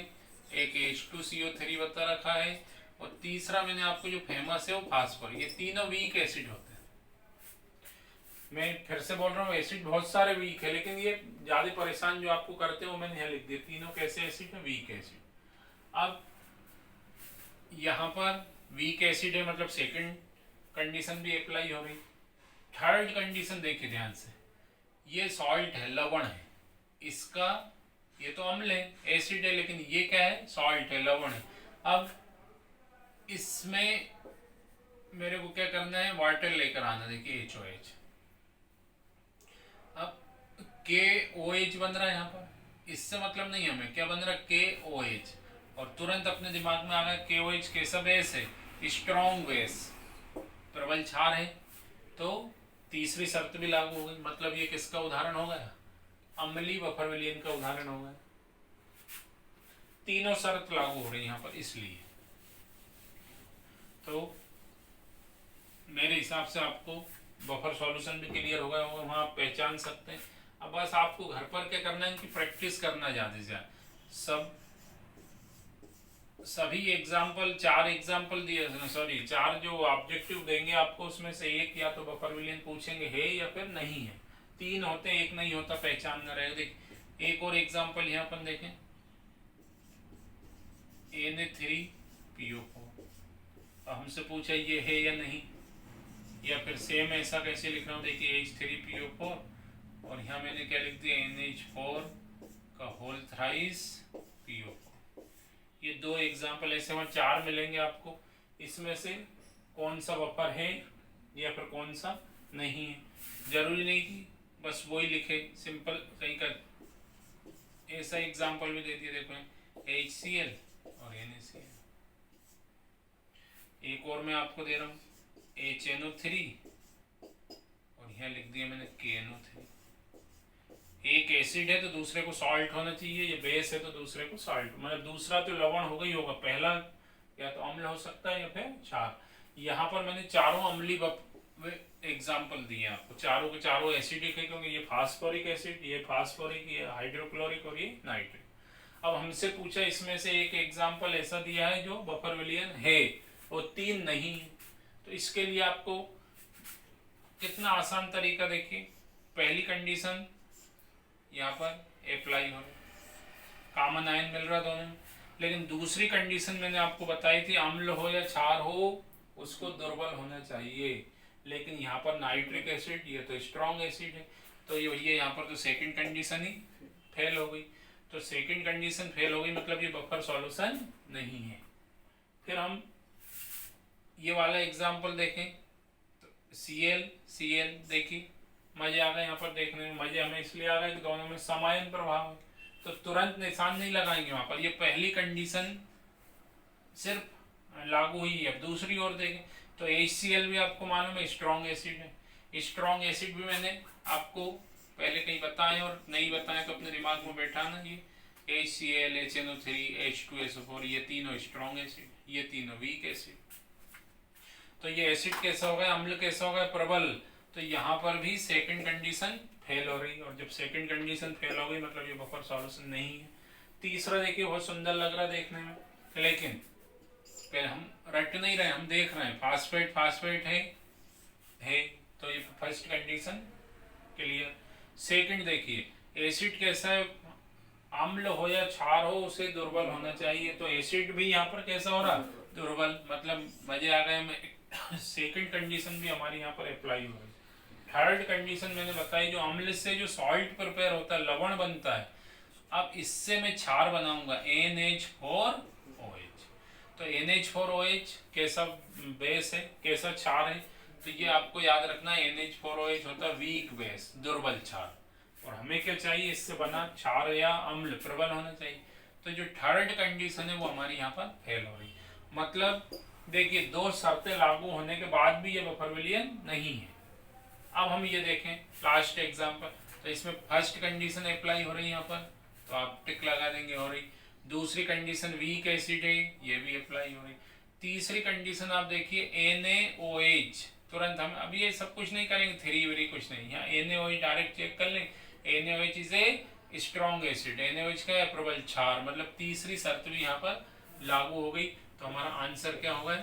[SPEAKER 1] एक H2CO3 बता रखा है, और तीसरा मैंने आपको जो फेमस है वो फास्फोर। ये तीनों वीक एसिड होते हैं। मैं फिर से बोल रहा हूँ एसिड बहुत सारे वीक है, लेकिन ये ज्यादा परेशान जो आपको करते हैं वो मैंने यहाँ लिख दिया, तीनों कैसे एसिड है, वीक एसिड। अब यहाँ पर वीक एसिड है मतलब सेकंड कंडीशन भी अप्लाई हो गई। थर्ड कंडीशन देखिए ध्यान से, ये सॉल्ट है, लवण है, इसका ये तो अम्ल है, एसिड है, लेकिन ये क्या है, सॉल्ट है, लवण है। अब इसमें मेरे को क्या करना है, वाटर लेकर आना, देखिए HOH। अब KOH बन रहा है यहाँ पर, इससे मतलब नहीं हमें क्या बन रहा है, KOH, और तुरंत अपने दिमाग में आ गया KOH कैसा बेस है, स्ट्रॉन्ग बेस, प्रबल क्षार है। तो तीसरी शर्त भी लागू हो गई, मतलब ये किसका उदाहरण हो गया, अम्लीय बफर विलयन का उदाहरण हो गया। तीनों शर्त लागू हो रही यहाँ पर, इसलिए तो मेरे हिसाब से आपको बफर सॉल्यूशन भी क्लियर हो गया होगा, वहाँ आप पहचान सकते हैं। अब बस आपको घर पर क्या करना है, इनकी प्रैक्टिस करना ज़्यादा से ज़्यादा। सभी एग्जाम्पल, 4 एग्जाम्पल दिए, सॉरी 4 जो ऑब्जेक्टिव देंगे आपको, उसमें से एक या तो बफर विलयन पूछेंगे है या फिर नहीं है। 3 होते एक नहीं होता, पहचानना रहेगा। देख एक और एग्जाम्पल यहाँ पर देखें, Na3PO4, हमसे पूछा ये है या नहीं, या फिर सेम ऐसा कैसे लिख रहा हूँ, देखिए H3PO4 और यहाँ मैंने क्या लिख दिया, NH4 का होल थ्राइस PO4। ये 2 एग्जाम्पल ऐसे वहाँ 4 मिलेंगे आपको, इसमें से कौन सा बफर है या फिर कौन सा नहीं है। जरूरी नहीं कि बस वही लिखे, सिंपल सही कर। ऐसा एग्जाम्पल भी दे दिया, देखो HCl और NaCl। एक और मैं आपको दे रहा हूँ HNO3 और यहाँ लिख दिया मैंने KNO3। एक एसिड है तो दूसरे को सॉल्ट होना चाहिए, ये बेस है तो दूसरे को सॉल्ट, मतलब दूसरा तो लवण होगा ही होगा, पहला या तो अम्ल हो सकता है या फिर क्षार। यहाँ पर मैंने चारों अम्लीय एग्जाम्पल दिए आपको, चारों के चारों एसिडिक है, क्योंकि ये फास्फोरिक एसिड, ये फास्फोरिक, ये हाइड्रोक्लोरिक और ये नाइट्रिक। अब हमसे पूछा इसमें से एक एग्जाम्पल ऐसा दिया है जो बफर विलयन है और 3 नहीं है, तो इसके लिए आपको कितना आसान तरीका, देखिए पहली कंडीशन यहाँ पर अप्लाई हो, कॉमन आयन मिल रहा दोनों में। लेकिन दूसरी कंडीशन मैंने आपको बताई थी, अम्ल हो या क्षार हो उसको दुर्बल होना चाहिए, लेकिन यहाँ पर नाइट्रिक एसिड, ये तो स्ट्रॉन्ग एसिड है, तो ये यहाँ पर तो सेकंड कंडीशन ही फेल हो गई। तो सेकंड कंडीशन फेल हो गई मतलब ये बफर सॉल्यूशन नहीं है। फिर हम ये वाला एग्जाम्पल देखें, तो Cl देखिए, मजे आ गए यहाँ पर देखने में। मजे हमें इसलिए आ गए कि दोनों में समायन प्रभाव है, तो तुरंत निशान नहीं लगाएंगे वहां पर, ये पहली कंडीशन सिर्फ लागू हुई है। अब दूसरी ओर देखें तो HCl भी आपको मालूम है स्ट्रॉन्ग एसिड है। स्ट्रॉन्ग एसिड भी मैंने आपको पहले कहीं बताए और नहीं बताए तो अपने दिमाग में बैठाना, ये HCl, HNO3, H2SO4 ये तीनों स्ट्रॉन्ग एसिड, ये तीनों वीक एसिड। तो ये एसिड कैसा हो गया, अम्ल कैसा हो गया, प्रबल। तो यहाँ पर भी सेकंड कंडीशन फेल हो रही, और जब सेकंड कंडीशन फेल हो गई मतलब ये बफर सॉल्यूशन नहीं है। तीसरा देखिए बहुत सुंदर लग रहा है देखने में, लेकिन हम रट नहीं रहे, हम देख रहे हैं फास्फेट है, तो ये फर्स्ट कंडीशन क्लियर। सेकंड देखिए एसिड कैसा है, अम्ल हो या क्षार हो उसे दुर्बल होना चाहिए, तो एसिड भी यहाँ पर कैसा हो रहा, दुर्बल, मतलब मजे आ गए। सेकंड कंडीशन भी हमारी यहाँ पर अप्लाई हो रही। थर्ड कंडीशन मैंने बताई, जो अम्ल से जो सॉल्ट प्रिपेयर होता है, लवण बनता है, अब इससे मैं क्षार बनाऊंगा NH4OH। तो NH4OH कैसा बेस है, कैसा क्षार है, तो ये आपको याद रखना है, NH4OH होता है वीक बेस, दुर्बल क्षार। और हमें क्या चाहिए, इससे बना क्षार या अम्ल प्रबल होना चाहिए। तो जो थर्ड कंडीशन है वो हमारी यहाँ पर फेल हो रही। मतलब देखिए, दो शर्तें लागू होने के बाद भी ये बफर विलियन नहीं है। अब हम ये देखें लास्ट एग्जाम्पल, तो इसमें फर्स्ट कंडीशन अप्लाई हो रही है यहाँ पर, तो आप टिक लगा देंगे, हो रही। दूसरी कंडीशन वीक एसिड है, ये भी अप्लाई हो रही। तीसरी कंडीशन आप देखिए NaOH, तुरंत हम अभी ये सब कुछ नहीं करेंगे, थ्री वेरी कुछ नहीं, यहाँ NaOH डायरेक्ट चेक कर लें। NaOH is a strong acid, NaOH का है प्रबल क्षार, मतलब तीसरी शर्त भी यहाँ पर लागू हो गई। तो हमारा आंसर क्या होगा,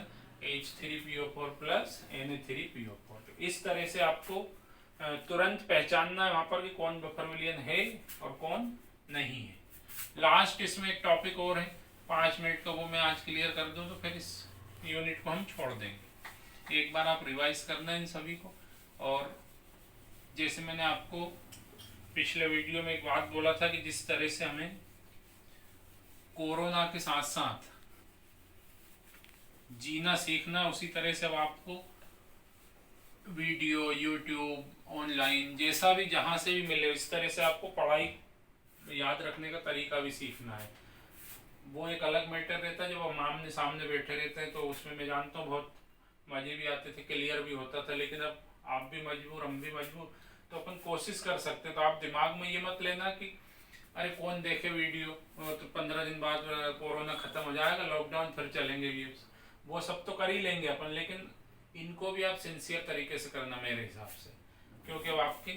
[SPEAKER 1] H3PO4 प्लस Na3PO4। तो इस तरह से आपको तुरंत पहचानना है वहां पर कि कौन बफर विलियन है और कौन नहीं है। लास्ट इसमें एक टॉपिक और है, 5 मिनट का, वो मैं आज क्लियर कर दूं तो फिर इस यूनिट को हम छोड़ देंगे। एक बार आप रिवाइज करना है इन सभी को। और जैसे मैंने आपको पिछले वीडियो में एक बात बोला था कि जिस तरह से हमें कोरोना के साथ साथ जीना सीखना, उसी तरह से अब आपको वीडियो, यूट्यूब, ऑनलाइन, जैसा भी जहाँ से भी मिले, इस तरह से आपको पढ़ाई याद रखने का तरीका भी सीखना है। वो एक अलग मैटर रहता है जब हम आमने सामने बैठे रहते हैं, तो उसमें मैं जानता हूँ बहुत मजे भी आते थे, क्लियर भी होता था। लेकिन अब आप भी मजबूर, हम भी मजबूर, तो अपन कोशिश कर सकते हैं। तो आप दिमाग में ये मत लेना कि अरे कौन देखे वीडियो, तो 15 दिन बाद कोरोना खत्म हो जाएगा, लॉकडाउन फिर चलेंगे व्यूज, वो सब तो कर ही लेंगे अपन, लेकिन इनको भी आप सिंसियर तरीके से करना मेरे हिसाब से, क्योंकि अब आपके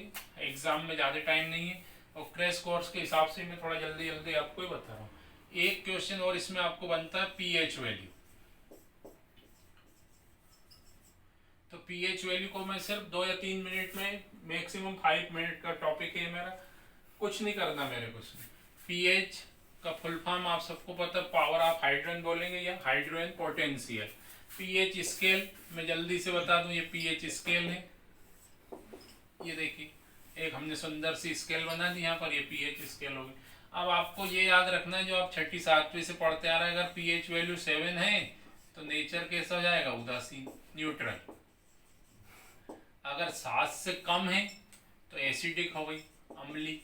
[SPEAKER 1] एग्जाम में ज़्यादा टाइम नहीं है। और क्रैश कोर्स के हिसाब से मैं थोड़ा जल्दी जल्दी आपको ही बता रहा हूँ। एक क्वेश्चन और इसमें आपको बनता है पीएच वैल्यू। तो पीएच वैल्यू को मैं सिर्फ 2 या 3 मिनट में, मैक्सिमम 5 मिनट का टॉपिक है मेरा, कुछ नहीं करना मेरे को। पीएच का फुल फॉर्म आप सबको पता, पावर ऑफ हाइड्रोजन बोलेंगे या हाइड्रोजन पोटेंशियल। पीएच स्केल मैं जल्दी से बता दूं, ये पीएच स्केल है। ये देखिए एक हमने सुंदर सी स्केल बना दी यहाँ पर, ये पीएच स्केल होगी। अब आपको ये याद रखना है, जो आप 6ठी 7वीं से पढ़ते आ रहे हैं, अगर पीएच वैल्यू 7 है तो नेचर कैसा हो जाएगा, उदासीन, न्यूट्रल। अगर 7 से कम है तो एसिडिक हो गई, अम्ली,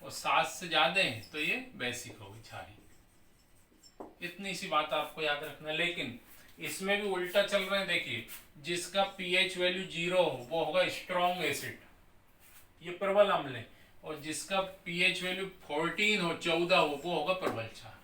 [SPEAKER 1] और 7 से ज्यादा है तो ये बेसिक हो गई, क्षारीय। इतनी सी बात आपको याद रखना। लेकिन इसमें भी उल्टा चल रहे हैं, देखिए जिसका पीएच वैल्यू 0 हो वो होगा स्ट्रॉन्ग एसिड, ये प्रबल अम्ल है, और जिसका पीएच वैल्यू 14 हो, 14 हो, वो होगा प्रबल क्षार।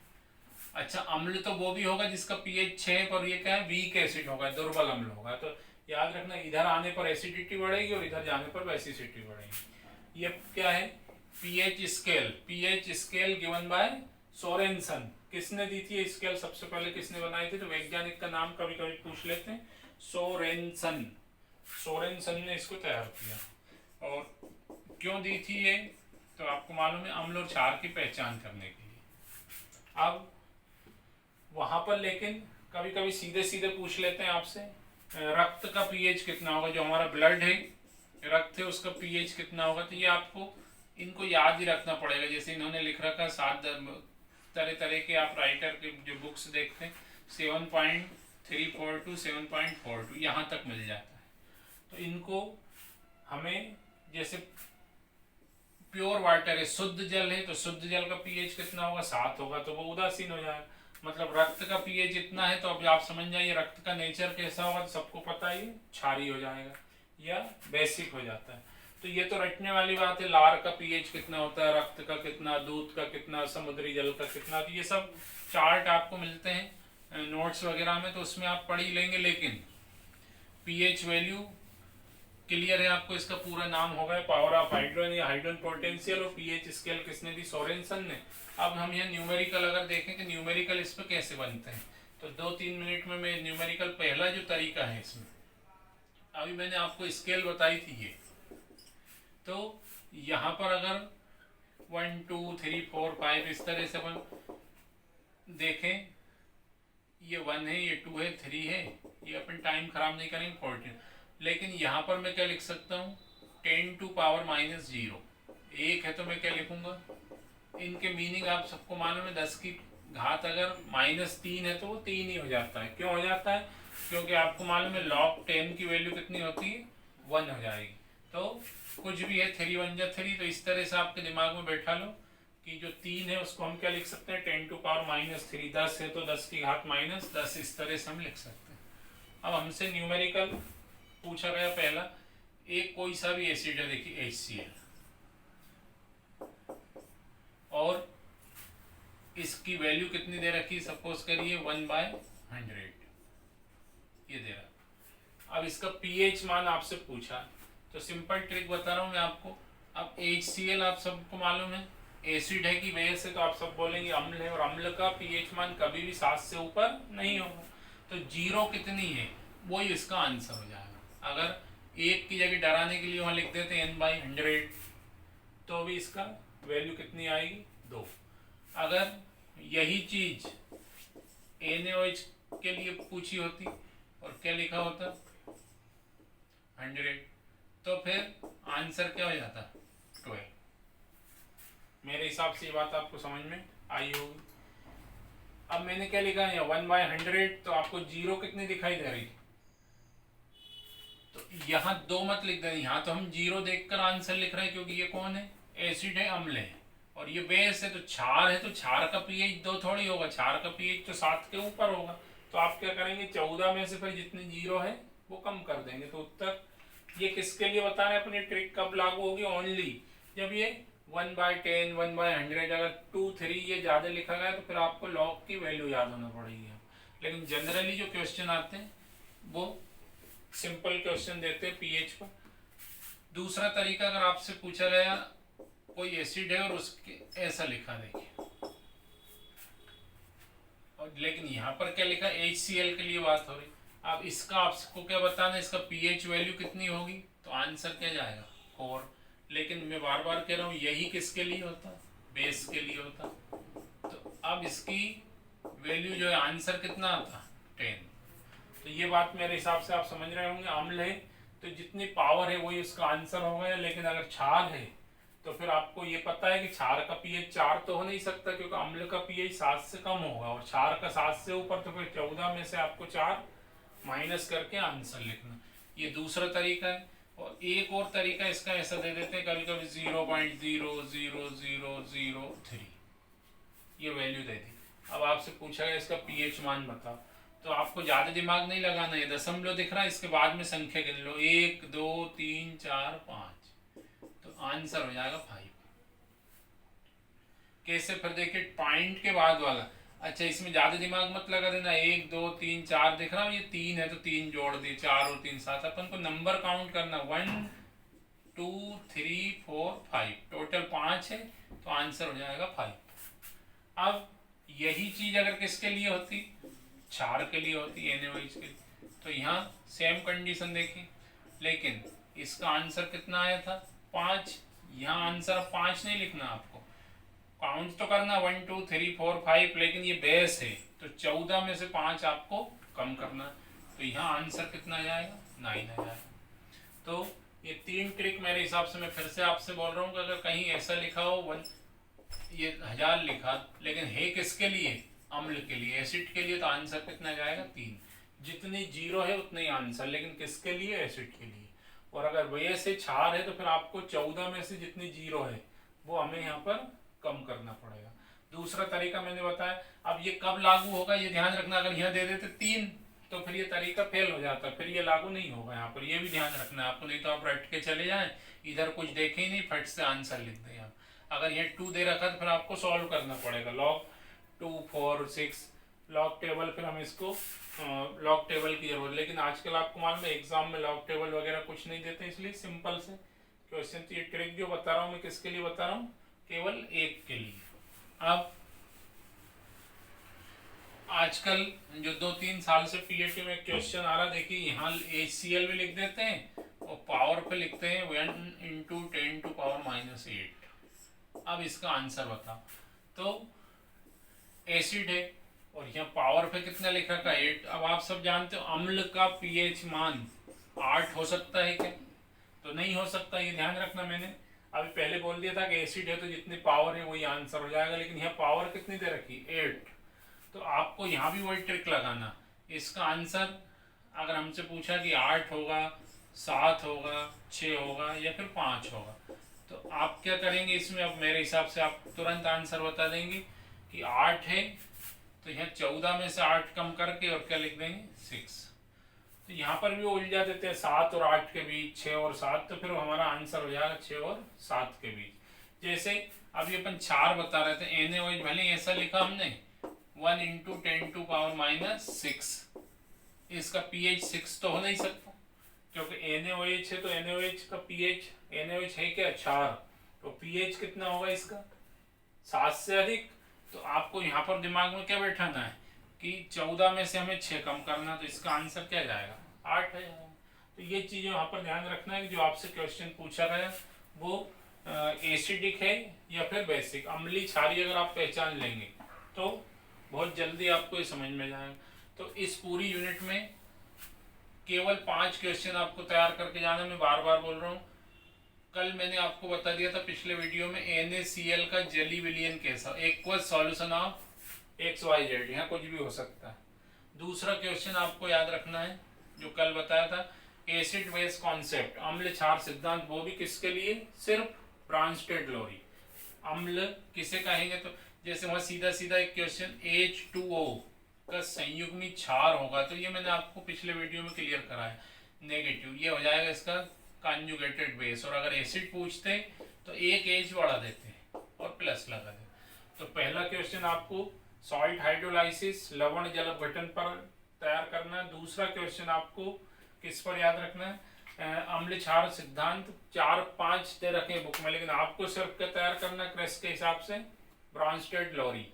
[SPEAKER 1] अच्छा, अम्ल तो वो भी होगा जिसका पीएच 6 पर, ये क्या है, वीक एसिड होगा, दुर्बल अम्ल होगा। तो याद रखना, इधर आने पर एसिडिटी बढ़ेगी और इधर जाने पर बेसिसिटी बढ़ेगी। ये क्या है, pH scale. PH scale given by Sorensen. किसने दी थी ये स्केल, सबसे पहले किसने बनाई थी, तो वैज्ञानिक का नाम कभी कभी पूछ लेते हैं, सोरेनसन। सोरेनसन ने इसको तैयार किया। और क्यों दी थी ये, तो आपको मालूम है, अम्ल और क्षार की पहचान करने के लिए। अब वहां पर लेकिन कभी कभी सीधे सीधे पूछ लेते हैं आपसे, रक्त का पीएच कितना होगा, जो हमारा ब्लड है, रक्त है, उसका पीएच कितना होगा। तो ये आपको इनको याद ही रखना पड़ेगा। जैसे इन्होंने लिख रखा 7 तरह तरह के, आप राइटर के जो बुक्स देखते हैं, 7.342 7.42 यहाँ तक मिल जाता है। तो इनको हमें, जैसे प्योर वाटर है, शुद्ध जल है, तो शुद्ध जल का पीएच कितना होगा, 7 होगा, तो वो उदासीन हो जाएगा। मतलब रक्त का पीएच इतना है, तो अब आप समझ जाइए रक्त का नेचर कैसा होगा, तो सबको पता ही, क्षारीय हो जाएगा या बेसिक हो जाता है। तो ये तो रटने वाली बात है, लार का पीएच कितना होता है, रक्त का कितना, दूध का कितना, समुद्री जल का कितना, तो ये सब चार्ट आपको मिलते हैं नोट्स वगैरह में, तो उसमें आप पढ़ ही लेंगे। लेकिन पीएच वैल्यू क्लियर है आपको, इसका पूरा नाम होगा पावर ऑफ हाइड्रोजन या हाइड्रोजन पोटेंशियल, और पीएच स्केल किसने दी, सोरेनसन ने। अब हम यहाँ न्यूमेरिकल अगर देखें कि न्यूमेरिकल इस पर कैसे बनते हैं, तो 2-3 मिनट में मैं न्यूमेरिकल पहला जो तरीका है इसमें, अभी मैंने आपको स्केल बताई थी ये, तो यहाँ पर अगर 1 2 3 4 5 इस तरह से अपन देखें, ये 1 है, ये 2 है, 3 है, ये अपन टाइम खराब नहीं करेंगे, 14। लेकिन यहाँ पर मैं क्या लिख सकता हूँ, 10 टू पावर -0, 1 है तो मैं क्या लिखूंगा, इनके मीनिंग आप सबको मालूम है, 10 की घात अगर -3 है तो वो 3 ही हो जाता है। क्यों हो जाता है, क्योंकि आपको मालूम है log 10 की वैल्यू कितनी होती है, 1 हो जाएगी। तो कुछ भी है, 3 1 जा 3, तो इस तरह से आपके दिमाग में बैठा लो कि जो 3 है उसको हम क्या लिख सकते हैं 10⁻⁻3। 10 है तो 10⁻10 इस तरह से हम लिख सकते हैं। अब हमसे न्यूमेरिकल पूछा गया पहला, एक कोई सा भी एसिड है, देखिए HCl, और इसकी वैल्यू कितनी दे रखी, सपोज करिए 1/100 ये दे रहा। अब इसका pH मान आपसे पूछा, तो सिंपल ट्रिक बता रहा हूँ मैं आपको। अब HCl आप सबको मालूम है एसिड है कि बेस है, तो आप सब बोलेंगे अम्ल है, और अम्ल का pH मान कभी भी 7 से ऊपर नहीं होगा। तो 0 कितनी है वही इसका आंसर हो जाएगा। अगर 1 की जगह डराने के लिए वहाँ लिख देते हैं n/100, तो भी इसका वैल्यू कितनी आएगी 2। अगर यही चीज NaOH के लिए पूछी होती और क्या लिखा होता 100, तो फिर आंसर क्या हो जाता 12। मेरे हिसाब से ये बात आपको समझ में आई होगी। अब मैंने क्या लिखा है 1/100, तो आपको 0 कितनी दिखाई दे रही, तो यहाँ 2 मत लिख देना। यहाँ तो हम 0 देखकर आंसर लिख रहे हैं क्योंकि ये कौन है, एसिड है, अम्ल है, और ये बेस है, तो क्षार है, तो क्षार का pH 2 थोड़ी होगा, क्षार का pH तो 7 के ऊपर होगा। तो आप क्या करेंगे 14 में से फिर जितनी 0 है वो कम कर देंगे। तो उत्तर ये किसके लिए बता रहे हैं, अपनी ट्रिक कब लागू होगी, ओनली जब ये 1/10 1/100 अगर 2 3 ये ज्यादा लिखा गया तो फिर आपको लॉग की वैल्यू याद होना पड़ेगी। लेकिन जनरली जो क्वेश्चन आते हैं वो सिंपल क्वेश्चन देते हैं pH पर। दूसरा तरीका, अगर आपसे पूछा गया कोई एसिड है और उसके ऐसा लिखा, देखिए, और लेकिन यहाँ पर क्या लिखा HCl के लिए बात हो रही। अब इसका आपको क्या बताना है, इसका pH वैल्यू कितनी होगी, तो आंसर क्या जाएगा 4। लेकिन मैं बार बार कह रहा हूँ यही किसके लिए होता, बेस के लिए होता। तो अब इसकी वैल्यू जो है आंसर कितना आता 10। तो ये बात मेरे हिसाब से आप समझ रहे होंगे। अम्ल है तो जितनी पावर है वही उसका आंसर होगा, लेकिन अगर क्षार है तो फिर आपको ये पता है कि क्षार का pH 4 तो हो नहीं सकता क्योंकि अम्ल का pH 7 से कम होगा, और क्षार का 7 से ऊपर, तो फिर 14 में से आपको 4 माइनस करके आंसर लिखना। ये दूसरा तरीका है। और एक और तरीका इसका ऐसा दे देते हैं कभी कभी 0.00003 ये वैल्यू दे दी। अब आपसे पूछा गया इसका pH मान बताओ, तो आपको ज्यादा दिमाग नहीं लगाना है, दशमलव दिख रहा है इसके बाद में संख्या गिन लो 1 2 3 4 5, तो आंसर हो जाएगा 5। कैसे, फिर देखिए पॉइंट के बाद वाला, अच्छा इसमें ज्यादा दिमाग मत लगा देना, 1 2 3 4 दिख रहा है, ये 3 है तो 3 जोड़ दिए, 4 और 3 7। अपन को नंबर काउंट करना 1 2 3 4 5, टोटल 5 है, तो आंसर हो जाएगा 5। अब यही चीज अगर किसके लिए होती, क्षार के लिए होती, NaOH के लिए, तो यहाँ सेम कंडीशन देखिए, लेकिन इसका आंसर कितना आया था 5। यहाँ आंसर 5 नहीं लिखना, आपको काउंट तो करना 1 2 3 4 5, लेकिन ये बेस है तो 14 में से 5 आपको कम करना, तो यहाँ आंसर कितना जाएगा 9 आ जाएगा। तो ये 3 ट्रिक मेरे हिसाब से, मैं फिर से आपसे बोल रहा हूँ कि अगर कहीं ऐसा लिखा हो ये 1000 लिखा, लेकिन है किसके लिए, अम्ल के लिए, एसिड के लिए, तो आंसर कितना जाएगा 3। जितनी 0 है उतनी आंसर, लेकिन किसके लिए, एसिड के लिए। और अगर वजह से क्षार है तो फिर आपको 14 में से जितनी 0 है वो हमें यहाँ पर कम करना पड़ेगा। दूसरा तरीका मैंने बताया। अब ये कब लागू होगा ये ध्यान रखना, अगर यहाँ दे देते 3 तो फिर ये तरीका फेल हो जाता, फिर ये लागू नहीं होगा यहाँ पर, ये भी ध्यान रखना है आपको, नहीं तो आप रट के चले जाएं, इधर कुछ देखे ही नहीं, फट से आंसर लिख दें आप। अगर ये 2 दे रखा तो फिर आपको सॉल्व करना पड़ेगा, log 2 4 6 लॉग टेबल, फिर हम इसको लॉग टेबल की जरूरत। लेकिन आजकल आपको मालूम है एग्जाम में लॉग टेबल वगैरह कुछ नहीं देते, इसलिए सिंपल से क्वेश्चन। तो ये ट्रिक जो बता रहा हूँ मैं किसके लिए बता रहा हूँ, केवल एक के लिए। अब आजकल जो 2-3 साल से पीएटी में क्वेश्चन आ रहा, देखिए यहाँ HCl भी लिख देते हैं और पावर पे लिखते हैं 1 × 10⁻⁸। अब इसका आंसर बताओ। तो एसिड है और यहाँ पावर पे कितना लिखा का 8। अब आप सब जानते हो अम्ल का pH मान 8 हो सकता है क्या, तो नहीं हो सकता, ये ध्यान रखना। मैंने अभी पहले बोल दिया था कि एसिड है तो जितनी पावर है वही आंसर हो जाएगा, लेकिन यहाँ पावर कितनी दे रखी 8, तो आपको यहाँ भी वही ट्रिक लगाना। इसका आंसर अगर हमसे पूछा कि 8 होगा, 7 होगा, 6 होगा या फिर 5 होगा, तो आप क्या करेंगे इसमें, अब मेरे हिसाब से आप तुरंत आंसर बता देंगे कि 8 है, तो यहाँ 14 में से 8 कम करके और क्या लिख देंगे 6। तो यहाँ पर भी वो उलझा देते हैं 7 और 8 के बीच, 6 और 7, तो फिर हमारा आंसर हो जाएगा 6 और 7 के बीच। जैसे अभी अपन 4 बता रहे थे, NaOH भले ही ऐसा लिखा हमने 1 × 10⁻⁶, इसका pH 6 तो हो नहीं सकता, क्योंकि NaOH है तो NaOH का pH, NaOH है क्या 4, तो pH कितना होगा इसका 7 से अधिक। तो आपको यहाँ पर दिमाग में क्या बैठाना है कि 14 में से हमें 6 कम करना, तो इसका आंसर क्या जाएगा 8 है। तो ये चीज़ यहाँ पर ध्यान रखना है कि जो आपसे क्वेश्चन पूछा गया वो एसिडिक है या फिर बेसिक, अम्लीय क्षारीय अगर आप पहचान लेंगे तो बहुत जल्दी आपको ये समझ में जाएगा। तो इस पूरी यूनिट में केवल 5 क्वेश्चन आपको तैयार करके जाना, मैं बार बार बोल रहा हूँ। कल मैंने आपको बता दिया था पिछले वीडियो में NaCl का जेली विलियन कैसा, एक्वस सॉल्यूशन ऑफ XYZ, यहाँ कुछ भी हो सकता है। दूसरा क्वेश्चन आपको याद रखना है जो कल बताया था, एसिड बेस कॉन्सेप्ट, अम्ल क्षार सिद्धांत, वो भी किसके लिए, सिर्फ ब्रॉन्स्टेड-लोरी। अम्ल किसे कहेंगे, तो जैसे वहाँ सीधा सीधा एक क्वेश्चन H2O का संयुग्मी क्षार होगा, तो ये मैंने आपको पिछले वीडियो में क्लियर कराया, नेगेटिव, ये हो जाएगा इसका कॉन्जुगेटेड बेस। और अगर एसिड पूछते तो एक H बढ़ा देते और प्लस लगा देते। तो पहला क्वेश्चन आपको सॉल्ट हाइड्रोलाइसिस, लवण जल अपघटन पर तैयार करना है। दूसरा क्वेश्चन आपको किस पर याद रखना है, अम्ल क्षार सिद्धांत, 4-5 दे रखे बुक में, लेकिन आपको सिर्फ क्या तैयार करना है क्रेस के हिसाब से, ब्रॉन्स्टेड-लोरी।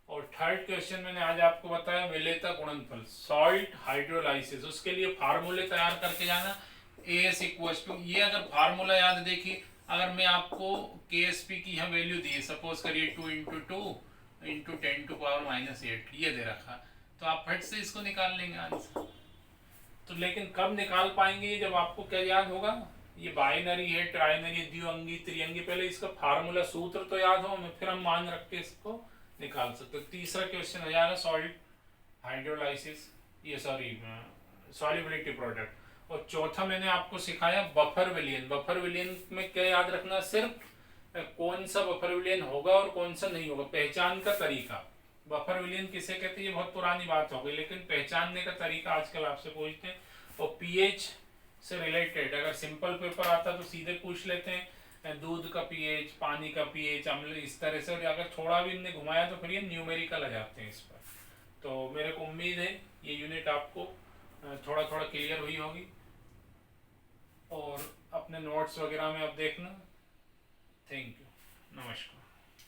[SPEAKER 1] और थर्ड क्वेश्चन मैंने आज आपको बताया विलेयता गुणनफल, सॉल्ट हाइड्रोलाइसिस, उसके लिए फार्मूले तैयार करके जाना। AS = ये अगर फार्मूला याद देखिए, अगर मैं आपको KSP की यहाँ वैल्यू दी, सपोज करिए 2 × 2 × 10⁻⁸ ये दे रखा, तो आप फट से इसको निकाल लेंगे आंसर। तो लेकिन कब निकाल पाएंगे ये, जब आपको क्या याद होगा, ये बाइनरी है, ट्राइनरी, द्विअंगी, त्रिअंगी, पहले इसका फार्मूला सूत्र तो याद हो, फिर हम मान रख के इसको निकाल सकते। तो तीसरा क्वेश्चन हो जाएगा सॉल्ट हाइड्रोलाइसिस, ये सॉरी सॉल्युबिलिटी प्रोडक्ट। और चौथा मैंने आपको सिखाया बफर विलियन। बफर विलियन में क्या याद रखना, सिर्फ कौन सा बफर विलियन होगा और कौन सा नहीं होगा, पहचान का तरीका। बफर विलियन किसे कहते हैं, ये बहुत पुरानी बात हो गई, लेकिन पहचानने का तरीका आजकल आपसे पूछते हैं। और पीएच से रिलेटेड अगर सिंपल पेपर आता तो सीधे पूछ लेते हैं, दूध का पीएच, पानी का पीएच, अम्ल, इस तरह से। और अगर थोड़ा भी इनने घुमाया तो फिर ये न्यूमेरिकल आ जाते हैं इस पर। तो मेरे को उम्मीद है ये यूनिट आपको थोड़ा थोड़ा क्लियर हुई होगी, और अपने नोट्स वगैरह में आप देखना। थैंक यू, नमस्कार।